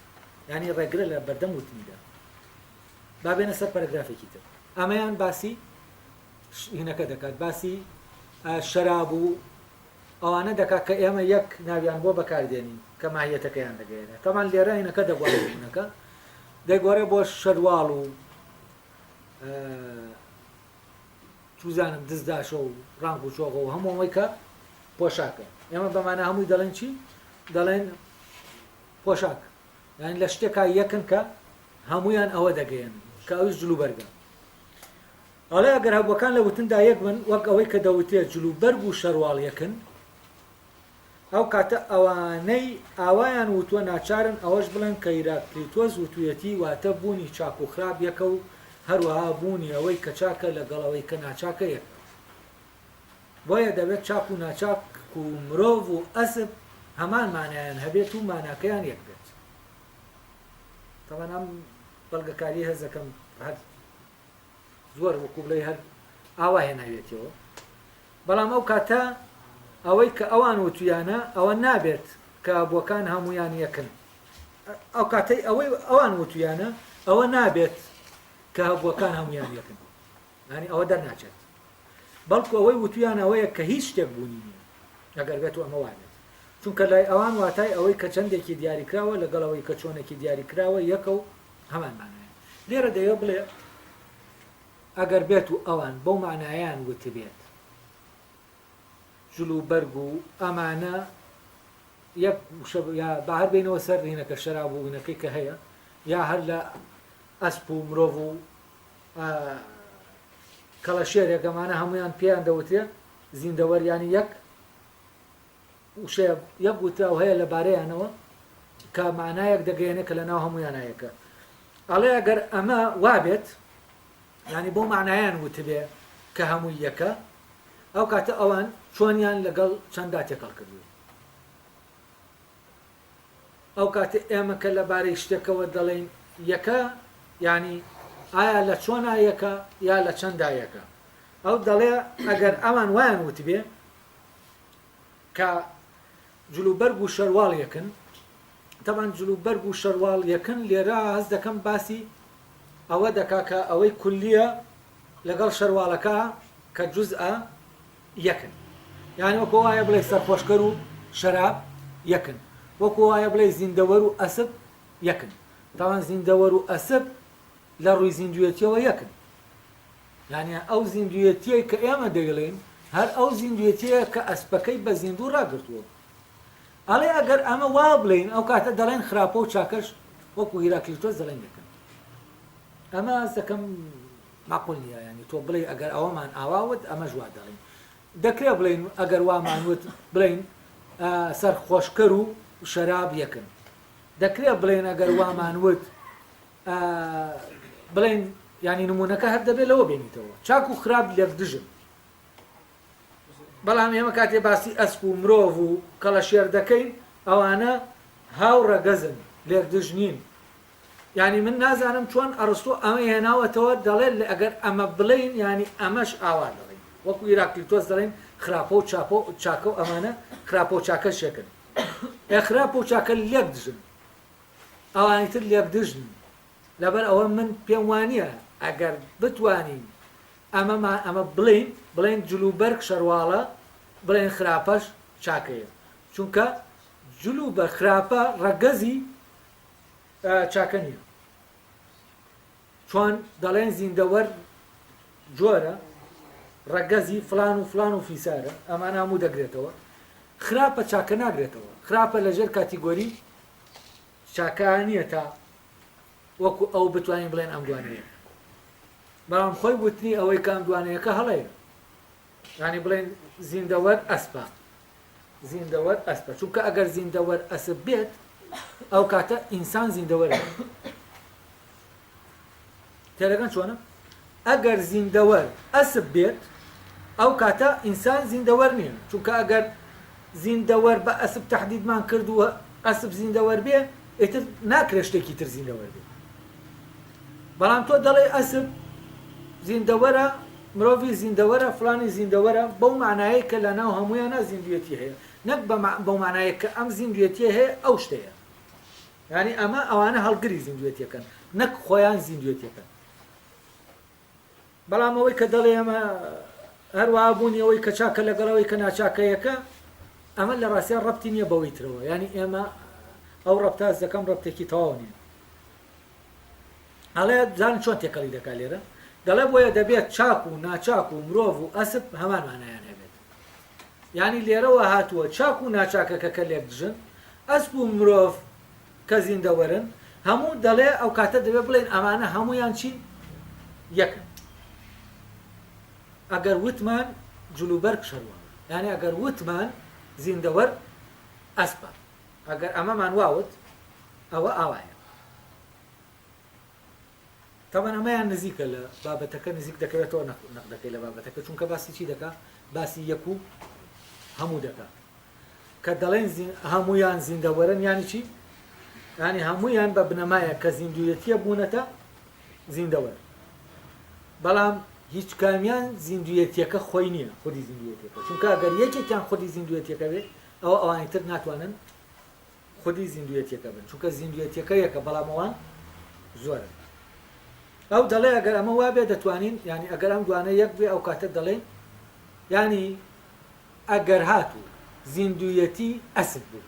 یعنی ڕێگرە لە بەردەم وتنیدا با بێنە سەر پەرەگرافێکی تر ئەمەیان باسی هینەکە دەکات باسی شەراب و ئەوانە دەکات کە ئێمە یەک ناویان بۆ بەکاردێنین کە ماهیەتەکەیان دەگەێنێت تەمان لێرە هینەکە دەگوڵێنەکە دەیگۆڕێ بۆ شەرواڵ و چوزانم دزداشە و ڕانگ و چۆغە و هەموو ئەوەی کە پۆشاکە ئێمە بەمانە هەمووی دەڵێن چی دەڵێن پۆشاک یعنی لە شتێکا یەکن کە هەمویان ئەوە دەگەێن کە ئەوش جلوبەرگە ئەڵێ ئەگەر هەبووەکان لە وتندا یەک بن وەک ئەوەی کە دەوتێت جلوبەرگ و شەرواڵ یەکن ئەو کاتە ئەوانەی ئاوایان وتووە ناچارن ئەوەش بڵێن کە هیراکلیتۆس وتوێتی واتە بوونی چاک و خراپ یەکە و هەروەها بوونی ئەوەی کە چاکە لەگەڵەوەی کە ناچاکە یەک بۆیە دەبێت چاک و ناچاک و مرۆڤ و ئەسب هەمان مانایان هەبێت و ماناکەیان یەک بێت تەوان ئەم بەڵگەکاری هەزەکەم هەر زۆر وەکو بڵێ هەر ئاوا هێناوێتەوە بەڵام ئەو کاتە ئەوەی کە ئەوان وتویانە ئەوە نابێت کە بۆکان هەمویان یەکن ئەو کاتەی ئەوەی ئەوان وتویانە ئەوە نابێت کە هەبووەکان هەمویان یەکن ینی ئەوە دەرناچێت بەڵکو ئەوەی وتویان ئەوەیە کە هیچ شتێک بوونی نییە ئەگەر بێت و ئەمە وانێت چونکە لای ئەوان واتای ئەوەی کە چەندێکی دیاریکراوە لەگەڵ ئەوەی کە چۆنێکی دیاریکراوە یەکە و هەمان مانایە لێرە دەیە بڵێ ئەگەر بێت و ئەوان بەو مانایان وتبێت جلو بەرگ و ئەمانە یەک یا بە هەر بینەوە سەر ڕینەکە شەراب و وینەکەی کە هەیە یا هەر لە ئەسپ و مرۆڤ و کەڵەشێرێکەمانە هەمویان پێیان دەوتێ زیندەوەریانی یەک وشێ یەک وترا و هەیە لەبارەیانەوە کە مانایەک دەگەێنێ کە لە ناو هەمویانایەکە ئەڵێ ئەگەر ئەمە وابێت ینی بۆ مانایان وتبێ کە هەمووی یەکە ئەو کاتە ئەوان چۆنیان لەگەڵ چەندا تێکەڵ کردووە ئەو کاتە ئێمە کە لەبارەی شتێکەوە دەڵێن یەکە ینی ئایا لە چۆنا یەکە یا لە چەندا یەکە ئەو دەڵێ ئەگەر ئەمان وایان وتبێ کە جلوبەرگ و شەروال یەکن تەبان جلوبەرگ و شەروال یەکن لێرە هەست دەکەم باسی ئەوە دەکا کە ئەوەی کولیە لەگەڵ شەروالەکە کە جوزئە یەکن یانی وەکو وایە بڵێ سەرخۆشکەر و شەراب یەکن وەکو وایە بڵێ زیندەوەر و ئەسب یەکن تاوان زیندەوەر و ئەسب لە ڕووی زیندوێتیەوە یەکن یعنی ئەو زیندوێتیەی کە ئێمە دەیڵێن هەر ئەو زیندوێتیە کە ئەسپەکەی بە زیندوو ڕاگرتووە ئەڵێ ئەگەر ئەمە وا بڵێن ئەو کاتە دەڵێن خراپە و چاکەش وەکو هیراکلیتۆس دەڵێن یەکن ئەمە ئەس دەکەم ماقول نییە ینی تۆ بڵێ ئەگەر ئەوەمان ئاواوت ئەمە ژوا دەڵێن دەکرێت بڵێن ئەگەر وامانوت بڵێن سەرخۆشکەر و شەراب یەکن دەکرێت بڵێن ئەگەر وامانوت بڵێن ینی نمونونەکە هەر دەبێت لەوە بێنیتەوە چاک و خراپ لێک دژن بەڵام ئێمە کاتێ باسی ئەسپ و مرۆڤ و کەڵەشێر دەکەین ئەوانە هاو ڕەگەزن لێک دژنین ینی من نازانم چۆن ئەرستۆ ئەمە هێناوەتەوە دەڵێت ئەگەر ئەمە بڵێن ینی ئەمەش ئاوا دەڵێن وەکو هیراکلیتۆس دەڵێن خراپە و چاکە و ئەمانە خراپە و چاکە شێکن خراپە و چاکە لێک دژن ئەوانی تر لێک دژن لەبەر ئەوە من پێم وانییە ئەگەر بتوانین ئەمە بڵێن جلوبەرگ شەرواڵە بڵێن خراپەش چاکەیە چونکە جلوبەر خراپە ڕەگەزی چاکە نییە چۆن دەڵێن زیندەوەر جۆرە ڕەگەزی فلان و فلان و فیسارە ئەمان هەموو دەگرێتەوە خراپە چاکە ناگرێتەوە خراپە لەژێر کاتیگۆری چاکانیە تا وەکو ئەو بتوانین بڵێن ئەم دوانەیە بەڵام خۆی وتنی ئەوەی کە ئەم دوانەیەکە هەڵەیە ینی بڵێن زیندەوەر ئەسپە زیندەوەر ئەسپە چونکە ئەگەر زیندەوەر ئەسپ بێت ئەو کاتە ئینسان زیندەوەرە تێرەکەن چۆنە ئەگەر زیندەوەر ئەسپ بێت ئەو کاتە ئینسان زیندەوەر نییە چونکە ئەگەر زیندەوەر بە ئەسپ تەحدیدمان کردووە ئەسپ زیندەوەر بێ ئیتر ناکرێت شتێکی تر زیندەوەر بێت بەڵام تۆ دەڵێ ئەسپ زیندەوەرە مرۆڤی زیندەوەرە فلانی زیندەوەرە بەو معنایە کە لە ناو هەمویانە زیندوێتی هەیە نەک بەو معنایە کە ئەم زیندوێتیە هەیە ئەو شتەیە ینی ئەمە ئەوانە هەڵگری زیندوێتیەکەن نەک خۆیان زیندوێتیەکەن بەڵام ئەوەی کە دەڵێ ئەمە هەروەها بوونی ئەوەی کە چاکە لەگەڵەوەی کە ناچاکەیەکە ئەمە لە ڕاستیان ڕەبتی نییە بەوەی ترەوە ینی ئێمە ئەو ڕەبتاز دەکەم ڕەبتێکی تەواو نییە ئەڵێ زان چۆن تێکەڵی دەکا لێرە دەڵێ بۆیە دەبێت چاک و ناچاک و مرۆڤ و ئەسپ هەمان مانایان هەبێت ینی لێرەوە هاتووە چاک و ناچاکەکە کە لێک دژن ئەسپ و مرۆڤ کە زیندەوەرن هەموو دەڵێ ئەو کاتە دەبێت بڵێن ئەمانە هەمویان چی یەکن ئەگەر وتمان جلوبەرگ شەرواڵە ینی ئەگەر وتمان زیندەوەر ئەسپە ئەگەر ئەمەمان واوت ئەوە ئاوایە طبعا ئەمەیان نزیکە لە بابەتەکە نزیک دەکەوێتەوە نەقدەکەی لە بابەتەکە چونکە باسی چی دەکا باسی یەک و هەموو دەکا کە دەڵێن هەمویان زیندەوەرن یانی چی یعنی هەمویان بە بنەمایە کە زیندویەتیە بوونەتە زیندەوەر بەڵام هیچ کامیان زیندویەتیەکە خۆی نییە خودی زیندویەتیەکە چونکە ئەگەر یەکێکیان خودی زیندویەتیەکە بێت ئەوە ئەوانی تر ناتوانن خودی زیندویەتیەکە بن چونکە زیندویەتیەکە یەکە بەڵام ئەوان زۆرن ئەو دەڵێ ئەگەر ئەمە وا بێ دەتوانین ینی ئەگەر ئەم دوانە یەک بێ ئەو کاتە دەڵێ ینی ئەگەر هاتوو زیندویەتی ئەسب بوو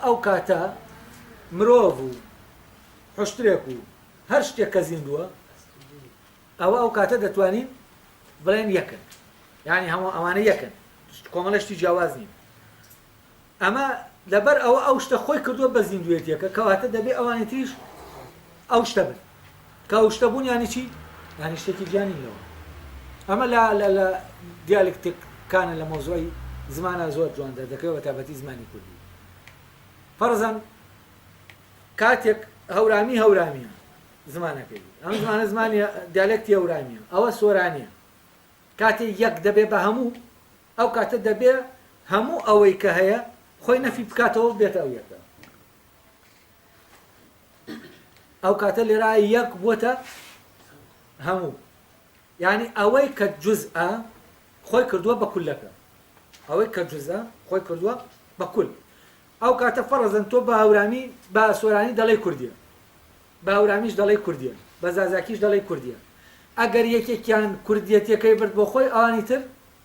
ئەو کاتە مرۆڤ و حشترێک و هەر شتێک کە زیندووە ئەو کاتە دەتوانین بڵێن یەکن ینی هەموو ئەوانە یەکن کۆمەڵەشتی جیاواز نین ئەمە لەبەر ئەو شتە خۆی کردووە بە زیندویەتیەکە کەواتە دەبێت ئەوانی تریش ئەو شتە بن کە ئەو شتە بوون یانی چی یانی شتێکی گیانینەوە ئەمە لە دیالکتیکانە لە مۆزۆی زمانە زۆر جوان دەردەکەوە بە تایبەتی زمانی کوردی فەرزەن کاتێک هەورامیە زمانەکەی ئەم زمانە زمانی دیالکتی هەورامیە ئەوە سۆرانیە کاتێک یەک دەبێ بە هەموو ئەو کاتە دەبێ هەموو ئەوەی کە هەیە خۆی نەفی بکاتەوە بێتە ئەو یەکە ئەو کاتە لێرە یەک بووەتە هەموو یعنی ئەوەی کە جوزئە خۆی کردووە بە کولەکە ئەوەی کە جوزئە خۆی کردووە بە کول ئەو کاتە فەرزەن تۆ بە هەورامی بە سۆرانی دەڵێ کوردیە بە هەورامیش دەڵێ کوردیە بە زازاکیش دەڵێ کوردیە ئەگەر یەکێکیان کوردیەتەکەی برد بۆ خۆی ئەوانی تر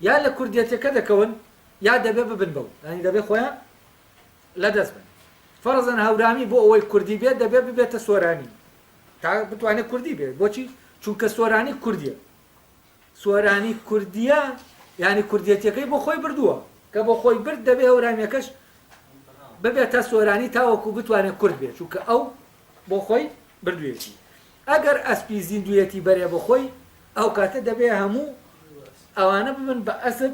یا لە کوردیەتەکە دەکەون یا دەبێ ببن بەو ینی دەبێ خۆیان لەدەست بن فەرزەن هەورامی بۆ ئەوەی کوردی بێت دەبێت ببێتە سۆرانی تا بتوانێت کوردی بێت بۆچی چونکە سۆرانی کوردیە سۆرانی کوردیە ینی کوردیەتەکەی بۆ خۆی بردووە کە بۆ خۆی برد دەبێ هەورامیەکەش ببێتە سۆرانی تاوەکو بتوانێت کورد بێت چونکە ئەو بۆ خۆی بردوێتی ئەگەر ئەسپی زیندویەتی بەرێ بۆ خۆی ئەو کاتە دەبێ هەموو ئەوانە ببن بە ئەسب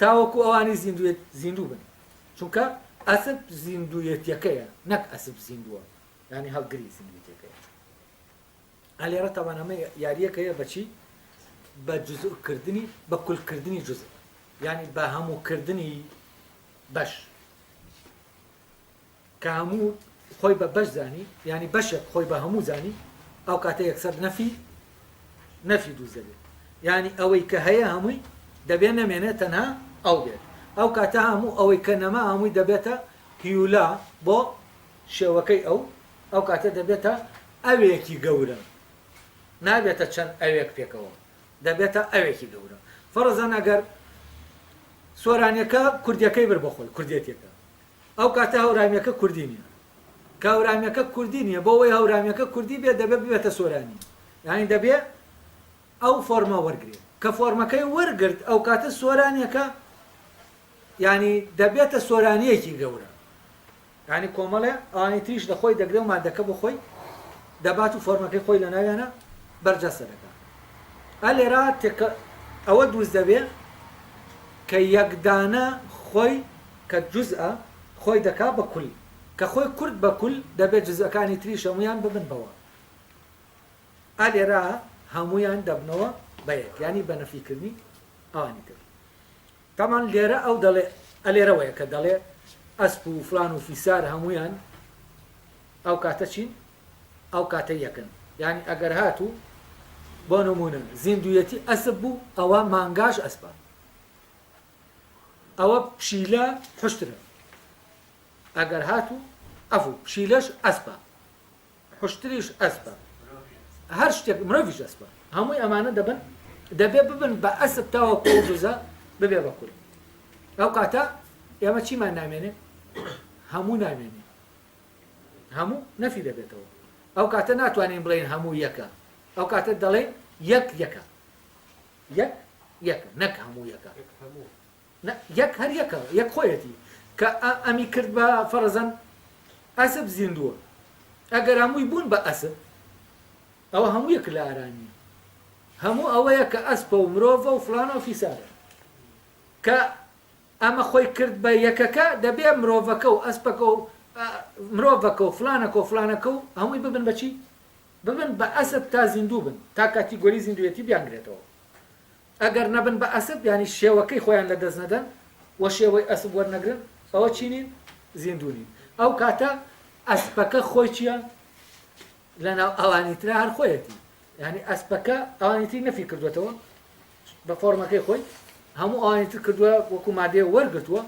تاوەکو ئەوانی زیندوو بن چونکە ئەسب زیندویەتیەکەیە نەک ئەسب زیندووە ینی هەڵگری زیندویەتەکەیە ئەلێرە تەوان ئەمە یاریەکەیە بەچی بە جزئکردنی بە کولکردنی جزء ینی بە هەمووکردنی بەش کە هەموو خۆی بە بەش زانی ینی بەشێک خۆی بە هەموو زانی ئەو کاتە یەکسەر نەفی دووز دەبێت ینی ئەوەی کە هەیە هەمووی دەبێت نەمێنێت تەنها ئەو بێت ئەو کاتە هەموو ئەوەی کە نەما هەمووی دەبێتە هیولا بۆ شێوەکەی ئەو کاتە دەبێتە ئەوێکی گەورە نابێتە چەند ئەوێک پێکەوە دەبێتە ئەوێکی گەورە فەرزەن ئەگەر سۆرانیەکە کوردیەکەی بر بۆ خۆی کوردێتیەکە ئەو کاتە هەورامیەکە کوردی نییە کە هەورامیەکە کوردی نییە بۆ ئەوەی هەورامیەکە کوردی بێت دەبێت ببێتە سۆرانی یعنی دەبێت ئەو فۆرمە وەرگێت کە فۆرمەکەی وەرگرت ئەو کاتە سۆرانیەکە ینی دەبێتە سۆرانیەکی گەورە ینی کۆمەڵێ ئەوانی تریش لە خۆی دەگرێت و مادەکە بۆ خۆی دەبات و فۆرمەکەی خۆی لە ناویانە بەرجەستە دەکات ئەلێرا ئەوە دروست دەبێت کە یەکدانە خۆی کە جوزئە خۆی دەکا بە کول کە خۆی کورد بە کول دەبێت جزئەکانی تریش هەمویان ببن بەوە ئەلێرا هەمویان دەبنەوە بە یەک ینی بە نەفیکردنی ئەوانی تر تامان لێرە ئەو دەڵێ ئەلێرەوەیە کە دەڵێ ئەسپ و فلان و فیسار هەمویان ئەو کاتە چین ئەو کاتە یەکن ینی ئەگەر هاتوو بۆ نمونە زیندویەتی ئەسب بوو ئەوە مانگاش ئەسپە ئەوە پشیلە حشترە ئەگەر هاتوو ئەفو پشیلەش ئەسپە حشتریش ئەسپە هەر شتێک مرۆڤیش ئەسپە هەمووی ئەمانە دەبێ ببن بە ئەسب تاوەکو ئەو جوزە ببێ بە کول ئەو کاتە ئێمە چیمان نامێنێ هەموو نامێنێ هەموو نەفی دەبێتەوە ئەو کاتە ناتوانین بڵێن هەموو یەکە ئەو کاتە دەڵێن یەکە نەک هەموو یەکە یەک هەر یەکە یەک خۆیەتی کە ئەمی کرد بە فەرزەن ئەسب زیندووە ئەگەر هەمووی بوون بە ئەسب ئەوە هەموو یەک لە ئارامی هەموو ئەوەیە کە ئەسپە و مرۆڤە و فلانە و فیسارە کە ئەمە خۆی کرد بە یەکەکە دەبێ مرۆڤەکە و ئەسپەکە و مرۆڤەکە و فلانەکە و فلانەکە و هەمووی ببن بەچی ببن بە ئەسب تا زیندوو بن تا کاتیگۆری زیندوێتی بیانگرێتەوە ئەگەر نەبن بە ئەسب ینی شێوەکەی خۆیان لە دەست نەدەن وە شێوەی ئەسب وەرنەگرن ئەوە چینین زیندوونی ئەو کاتە ئەسپەکە خۆی چییە لەناو ئەوانیترا هەر خۆیەتی ینی ئەسپەکە ئەوانیتری نەفی کردوێتەوە بە فۆرمەکەی خۆی هەموو ئەوانیتر کردووە وەکو مادێ وەرگرتووە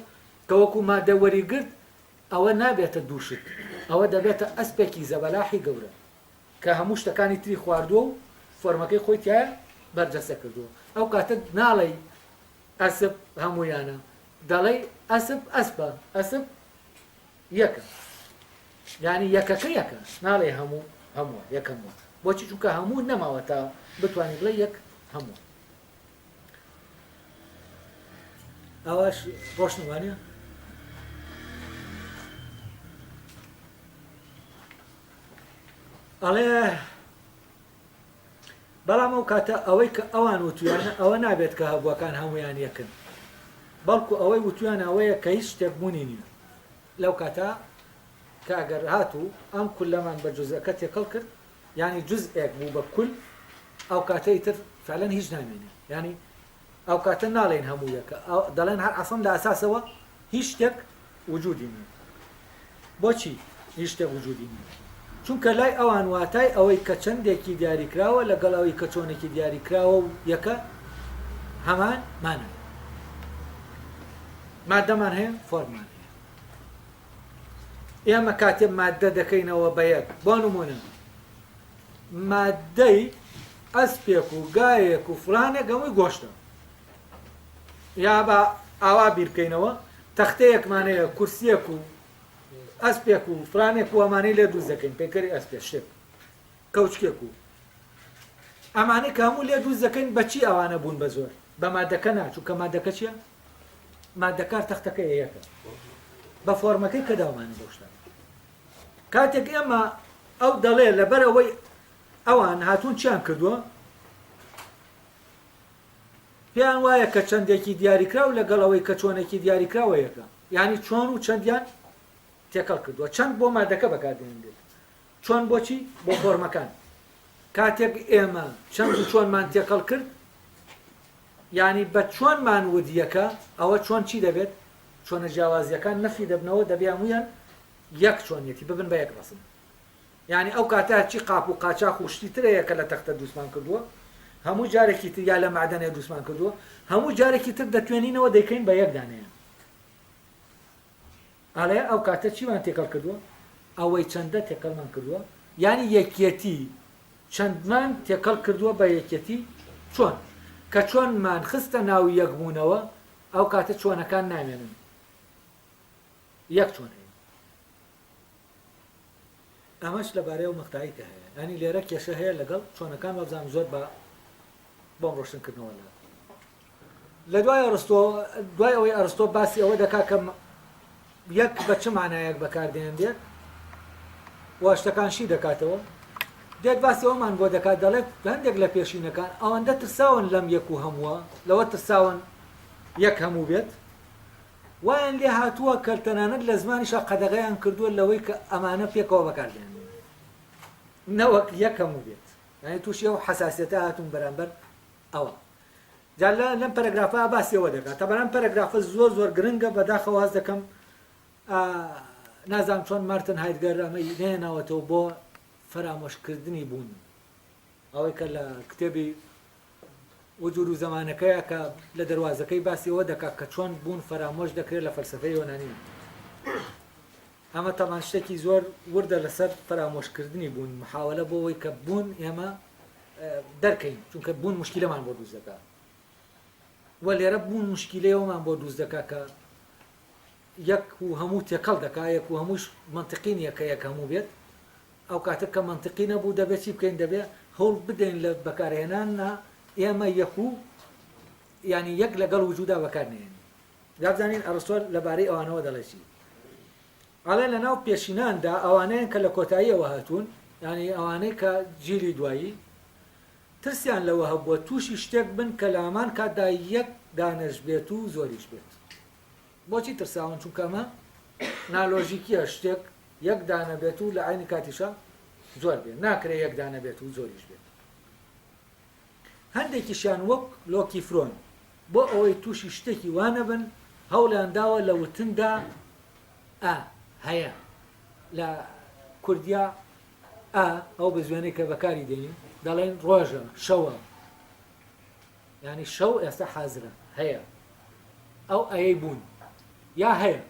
کە وەکو مادە وەریگرت ئەوە نابێتە دووشت ئەوە دەبێتە ئەسپێکی زەبەلاحی گەورە کە هەموو شتەکانی تری خواردووە و فۆرمەکەی خۆی تایە بەرجەستە کردووە ئەو کاتە ناڵێ ئەسب هەمویانە دەڵێ ئەسب ئەسپە ئەسب یەکە ینی یەکەکە یەکە ناڵێ هەموو هەمووە یەکەموە بۆچی چونکە هەموو نەماوە تا بتوانانی بڵێ یەک هەموو ئەوەش ڕۆشنوانە ئەڵێ بەڵام ئەو کاتە ئەوەی کە ئەوان وتویانە ئەوە نابێت کە هەبووەکان هەمویان یەکن بەڵکو ئەوەی وتویان ئەوەیە کە هیچ شتێک بوونی نییە لەو کاتە کە ئەگەر هاتوو ئەم کولەمان بە جوزەکە تێکەڵ کرد ینی جزئێک بوو بە کول ئەو کاتەی تر فعلەن هیچ نامێنێ ینی ئەو کاتە ناڵێن هەموو یەکە دەڵێن هەر ئەسڵ لە ئەساسەوە هیچ شتێک وجودی نییە بۆچی هیچ شتێک وجودی نییە چونکە لای ئەوان واتای ئەوەی کە چەندێکی دیاریکراوە لەگەڵ ئەوەی کە چۆنێکی دیاریکراوە و یەکە هەمان مانە مادەمان هەیە فۆرمان هەیە ئێمە کاتێ مادە دەکەینەوە بە یەک بۆ نمونە مادەی ئەسپێک و گایەک و فلانێک هەمووی گۆشتە یا بە ئاوا بیرکەینەوە تەختەیەکمانەیە کورسیەک و ئەسپێک و فلانێک و ئەمانەی لێ دووز دەکەین پێکەری ئەسپێک شتێک کەوچکێک و ئەمانەی کە هەموو لێ دووز دەکەین بەچی ئەوانە بوون بە زۆر بە مادەکە ناچوو کە مادەکە چییە مادەکار تەختەکە یەکە بە فۆرمەکەی کە داوامانە بۆ شتان کاتێک ئێمە ئەو دەڵێ لەبەرەوەی ئەوان هاتوون چیان کردووە پێیان وایە کە چەندێکی دیاریکراو لەگەڵ ئەوەی کە چۆنێکی دیاریکراوە یەکە یعنی چۆن و چەندیان تێکەڵ کردووە چەند بۆ مادەکە بەکاردێنێت چۆن بۆچی بۆ فۆرمەکان کاتێک ئێمە چەند و چۆنمان تێکەڵ کرد یعنی بە چۆنمان ودیەکە ئەوە چۆن چی دەبێت چۆنە جیاوازیەکان نەفی دەبنەوە دەبێ هەمویان یەک چۆنیەتی ببن بە یەک ڕسم یعنی ئەو کاتە چی قاپ و قاچاق و شتی ترەیە کە لە تەختە دووسمان کردووە هەموو جارێکی تر یا لە معدەنێ دووسمان کردووە هەموو جارێکی تر دەتوێنینەوە دەیکەین بە یەک دانەیە ئەڵێ ئەو کاتە چیمان تێکەڵ کردووە ئەوەی چەندە تێکەڵمان کردووە یعنی یەکێتی چەندمان تێکەڵ کردووە بە یەکێتی چۆن کە چۆنمان خستە ناو یەکبوونەوە ئەو کاتە چۆنەکان نامێنن یەک چۆن هەیە ئەمەش لەبارەی و مەقتایکە هەیە ینی لێرە کێشە هەیە لەگەڵ چۆنەکان وەبزان زۆر بە بۆم ڕۆشنکردنەوە لە دوای ئەوەی ئەرستۆ باسی ئەوە دەکا کە یەک بە چ مانایەک بەکاردێنێت وا شتەکانشی دەکاتەوە دێت باسی ئەومان بۆ دەکات دەڵێت هەندێک لە پێشینەکان ئەوەندە ترساون لەم یەک و هەمووە لەوە ترساون یەک هەموو بێت وایان لێ هاتووە کە تەنانەت لە زمانیشا قەدەغەیان کردووە لەوەی کە ئەمانە پێکەوە بەکاردێنێت نەوەک یەک هەموو بێت یعنی تووشی ئەو حەساسیەتە هاتوون بەرامبەر ئەوە جا لەم پەرەگرافە باسی ئەوە دەکات تا بەرام پەرەگرافە زۆر زۆر گرنگە بەداخەوە هەست دەکەم نازانم چۆن مارتن هایدگەر ئەمەی نێناوەتەوە بۆ فەرامۆشکردنی بوون ئەوەی کە لە کتێبی وجود و زەمانەکەیە کە لە دەواازەکەی باسی ئەوە دەکات کە چۆن بوون فەرامۆش دەکرێت لە فەلسەفەی یۆنانی ئەمە تەمان شتێکی زۆر وردە لەسەر فەرامۆشکردنی بوون محاولە بۆ ئەوەی کە بوون ئێمە دەرکەین چونکە بوون مشکلەمان بۆ دروست دەکات وە لێرە بوون مشکلەیەوەمان بۆ دروست دەکات کە یەک و هەموو تێکەڵ دەکات یەک و هەمووش منطقی نییە کە یەک هەموو بێت ئەو کاتە کە منطقی نەبوو دەبێت چی بکەین دەبێت هەوڵ بدەین لە بەکارهێنانە ئێمە یەک و ینی یەک لەگەڵ وجودا بەکارنێن دابزانین ئەرستۆ لەبارەی ئەوانەوە دەڵێتی ئەڵێ لە ناو پێشیناندا ئەوانەیە کە لە کۆتاییەوە هاتوون ینی ئەوانەی کە جیلی دوایی ترسیان لەوە هەبووە تووشی شتێک بن کە لە هەمان کاتدا یەک دانەش بێت و زۆریش بێت بۆچی ترساون چونکە ئەمە نالۆژیکیە شتێک یەک دانە بێت و لە عینی کاتیشە زۆر بێت ناکرێ یەکدانە بێت و زۆریش بێت هەندێکیشیان وەک لۆکی فرۆن بۆ ئەوەی تووشی شتێکی وانە بن هەوڵیان داوە لە وتندا هەیە لە کوردیا ئەو بە زوێنەی کە بەکاری دێنین دەڵێن ڕۆژە شەوە ینی شەو ئێستا حازرە هەیە ئەو ئەیەی بوون یا هەیە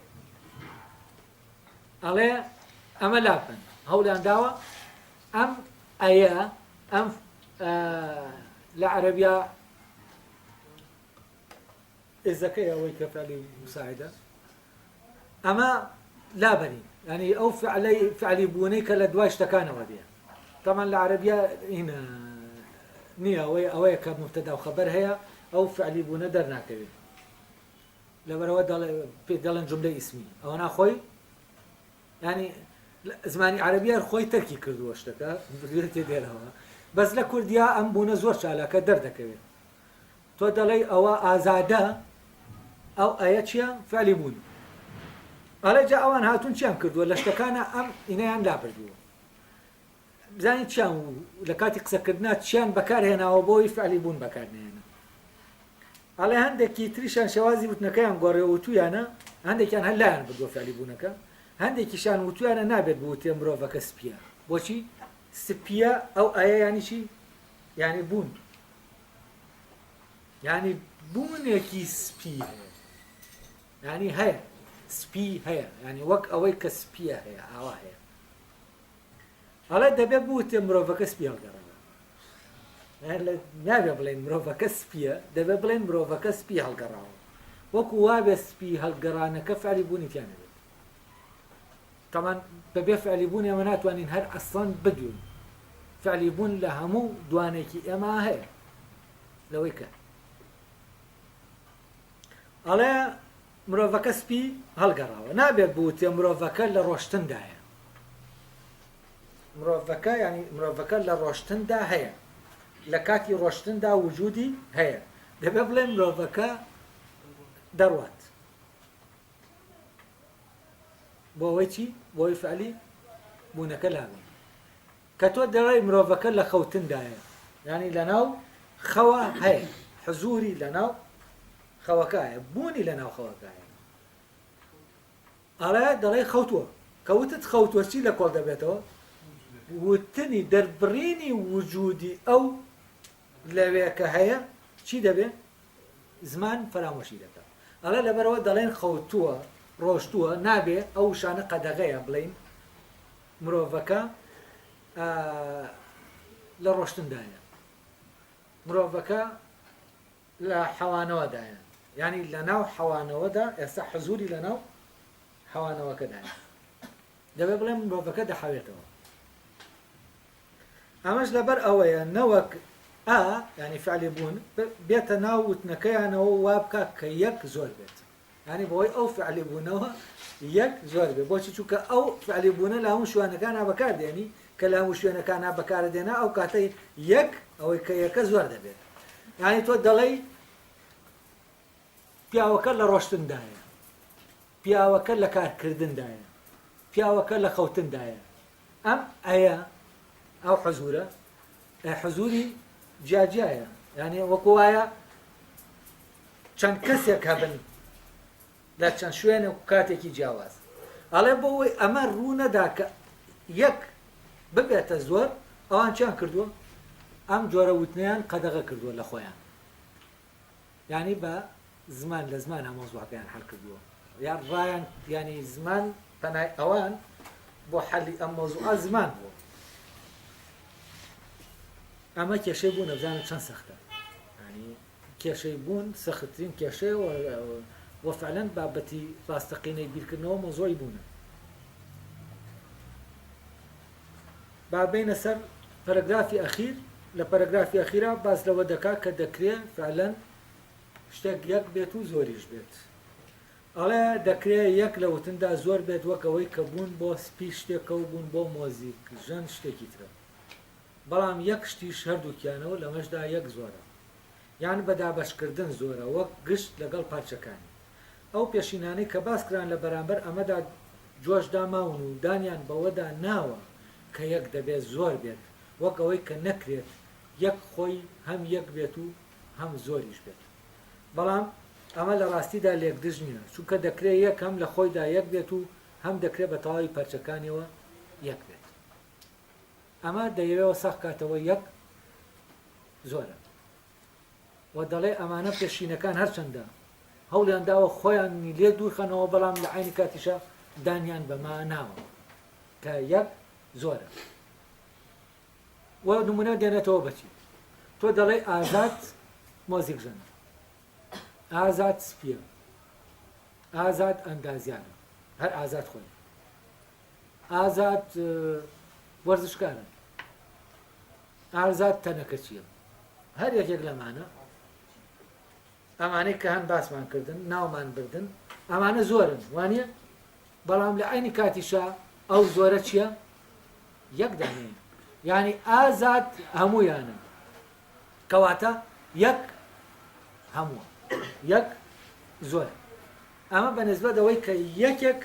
ئەڵێ ئەمە لاپن هەوڵیان داوە ئەم ئەیە ئەم لە عەرەبیا ئێزەکەی ئەوەی کە فعلی مساعدە ئەمە لابنی ینی ئەو فعلی بوونەی کە لە دوای شتەکانەوە دێ طبعا لە عەرەبیا نییە ئەوەیە کە مبتەدا و خەبەر هەیە ئەو فعلی بوونە دەرناکەوێت لەبەرەوە پێ دەڵێن جوملەی ئیسمی ئەوە ناخۆی ینی زمانی عەرەبیە خۆی تەرکی کردووە شتەکە تێ دێرەوە بەس لە کوردیا ئەم بوونە زۆر چالاکە دەردەکەوێت تۆ دەڵێ ئەوە ئازادە ئەو ئەیە چییە فعلی بوون ئەڵێ جا ئەوان هاتوون چیان کردووە لە شتەکانە ئەم ئینەیان لابردووە بزانین چیان لە کاتی قسەکردنا چیان بەکارهێناوە بۆی فعلی بوون بەکارنێنە ئەڵێ هەندێکی تریشان شێوازی وتنەکەیان گۆڕێەوە وتویانە هەندێکیان هەر لایەن بردووە فعلی بوونەکە هەندێکیشان وتویانە نابێت بوتێ مرۆڤەکە سپیە بۆچی سپیە ئەو ئەیە ینی چی ینی بوون ینی بوونێکی سپی هەیە ینی هەیە سپی هەیە ینی وەک ئەوەی کە سپیە هەیە ئاوا هەیە ئەڵێ دەبێت بوتێ مرۆڤەکە سپی هەڵگەڕەوە نابێ بڵێن مرۆڤەکە سپیە دەبێت بڵێن مرۆڤەکە سپی هەڵگەڕاوە وەکو وابێ سپی هەڵگەڕانەکە فعلی بوونی تیانە بێت طبعا بەبێ فعلی بوون ئێمە ناتوانین هەر ئەسڵان بدوین فعلی بوون لە هەموو دوانێکی ئێمە هەیە لەوەی کە ئەڵێ مرۆڤەکە سپی هەڵگەڕاوە نابێت بوتێ مرۆڤەکە لە ڕۆشتندایە مرۆڤەکە ینی مرۆڤەکە لە ڕۆشتندا هەیە لە کاتی ڕۆشتندا وجودی هەیە دەبێت بڵێن مرۆڤەکە دەڕوات بۆ ئەوەی چی بۆی فعلی بوونەکە لاوێ کە تۆ دەڵێی مرۆڤەکە لە خەوتندایە ینی لەناو خەوە هەیە حزوری لەناو خەوەکایە بوونی لەناو خەوەکایە ئەڵێ دەڵێ خەوتووە کەوتت خەوتووە چی لە کۆڵ دەبێتەوە وتنی دەربڕینی وجودی ئەو لەوێ کە هەیە چی دەبێت زمان فەرامۆشی دەکات ئەڵێ لەبەرەوە دەڵێن خەوتووە ڕۆشتووە نابێ ئەو شانە قەدەغەیە بڵین مرۆڤەکە لە ڕۆشتندایە مرۆڤەکە لە حەوانەوەدایە ینی لە ناو حەوانەوەدا ئێستا حزوری لە ناو حەوانەوەکەدایە دەبێت بڵێن مرۆڤەکە دەحەوێتەوە ئەمەش لەبەر ئەوەیە نەوەک ینی فعلی بوون بێتە ناو وتنەکەیانەوە وا بکە کە یەک زۆر بێت ینی بۆی ئەو فعلی بوونەوە یەک زۆر بێت بۆچی چونکە ئەو فعلی بوونە لە هەموو شوێنەکانە بەکاردێنی کە لە هەموو شوێنەکانە بەکاردێنا ئەو کاتەی یەک ئەوەی کە یەکە زۆر دەبێت ینی تۆ دەڵێی پیاوەکە لە ڕۆشتندایە پیاوەکە لە کارکردندایە پیاوەکە لە خەوتندایە ئەم ئەیە ئەو حەزورە حەزوری جیاجیایە ینی وەکو وایە چەند کەسێک هەبن لە چەند شوێنە و کاتێکی جیاواز ئەڵێ بۆ ئەوەی ئەمە ڕوو نەدا کە یەک ببێتە زۆر ئەوان چیان کردووە ئەم جۆرە وتنیان قەدەغە کردووە لە خۆیان ینی بە زمان لە زمان هەمۆزوعەکەیان هەڵ کردووە یان ڕایان ینی زمان پەنای ئەوان بۆ حەلی ئەم مۆزوعە زمان بوو ئەمە کێشەی بوون نەبزانم چەند سەختە ینی کێشەی بوون سەختترین کێشەی وە فعلەن بابەتی ڕاستەقینەی بیرکردنەوە مۆزۆی بوونە با بینە سەر پەرەگرافی ئەخیر لە پەرەگرافی ئەخیرا باس لەوە دەکا کە دەکرێت فعلەن شتێک یەک بێت و زۆریش بێت ئەڵێ دەکرێت یەک لە وتندا زۆر بێت وەکەوەی کە بوون بۆ سپی شتێکە و بوون بۆ مۆزیک ژەن شتێکی ترە بەڵام یەک شتیش هەردووکیانەوە لەمەشدا یەک زۆرە یان بەدابەشکردن زۆرە وەک گشت لەگەڵ پارچەکانی ئەو پێشینانەی کە باس کران لە بەرامبەر ئەمەدا جۆشدا ماون و دانیان بەوەدا ناوە کە یەک دەبێت زۆر بێت وەک ئەوەی کە نەکرێت یەک خۆی هەم یەک بێت و هەم زۆریش بێت بەڵام ئەمە لە ڕاستیدا لێکدژ نییە چونکە دەکرێت یەک هەم لە خۆیدا یەک بێت و هەم دەکرێت بە تەواوی پەرچەکانیەوە یەک بێت ئەمە دەیەوێتەوە سەخ کاتەوە یەک زۆرە و دەڵێ ئەمانە پێشینەکان هەرچەندە هەوڵیان داوە خۆیانی لێ دوورخەنەوە بەڵام لە عینی کاتیشە دانیان بەما ناوە کە یەک زۆرە و نمونە دێنێتەوە بەچی تۆ دەڵێ ئازاد مۆزیک ژەنە ئازاد سپیە ئازاد ئەندازیانە هەر ئازاد خۆی ئازاد وەرزشکارە ئازاد تەنەکە چییە هەر یەکێک لەمانە ئەمانەی کە هەن باسمان کردن ناومان بردن ئەمانە زۆرن وانە بەڵام لە عینی کاتیشە ئەو زۆرە چییە یەک دانەیە یعنی ئازاد هەموویانە کەواتە یەک هەمووە یەک زۆر ئەمە بە نسبەت ئەوەی کە یەکێک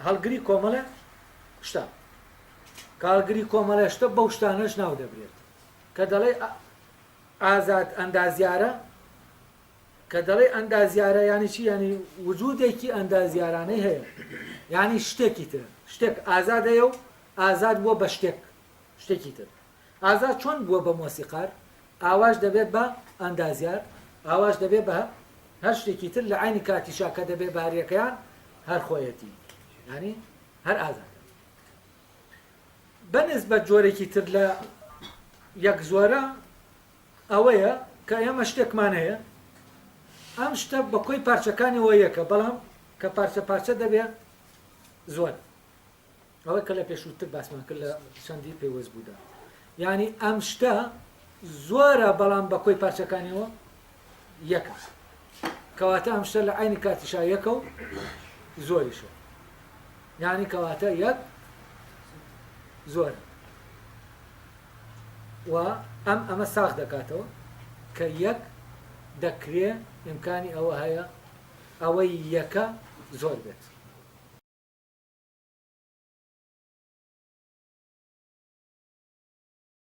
هەڵگری کۆمەڵە شتە کە هەڵگری کۆمەڵە شتە بەو شتانەش ناو دەبرێت کە دەڵێ ئازاد ئەندازیارە کە دەڵێ ئەندازیارە ینی چی ینی وجودێکی ئەندازیارانەی هەیە ینی شتێکی تر شتێک ئازادەیە و ئازاد بووە بە شتێکی تر ئازاد چۆن بووە بە مۆسیقار ئاواش دەبێت بە ئەندازیار ئاواش دەبێت بە هەر شتێکی تر لە عینی کاتیشا کە دەبێت باریەکەیان هەر خۆیەتی ینی هەر ئازاد بەنسبەت جۆرێکی تر لە یەک زۆرە ئەوەیە کە ئێمە شتێکمان هەیە ئەم شتە بە کۆی پارچەکانیەوە یەکە بەڵام کە پارچە پارچە دەبێت زۆر ئەوەی کە لە پێشووتر باسمان کرد لە چەندی پێوەست بوودا یعنی ئەم شتە زۆرە بەڵام بە کۆی پارچەکانیەوە یەکە کەواتە ئەم شتە لە عینی کاتیشا یەکە و زۆریشە یعنی کەواتە یەک زۆر و ئەمە ساغ دەکاتەوە کە یەک دەکرێت ئیمکانی ئەوە هەیە ئەوەی یەکە زۆر بێت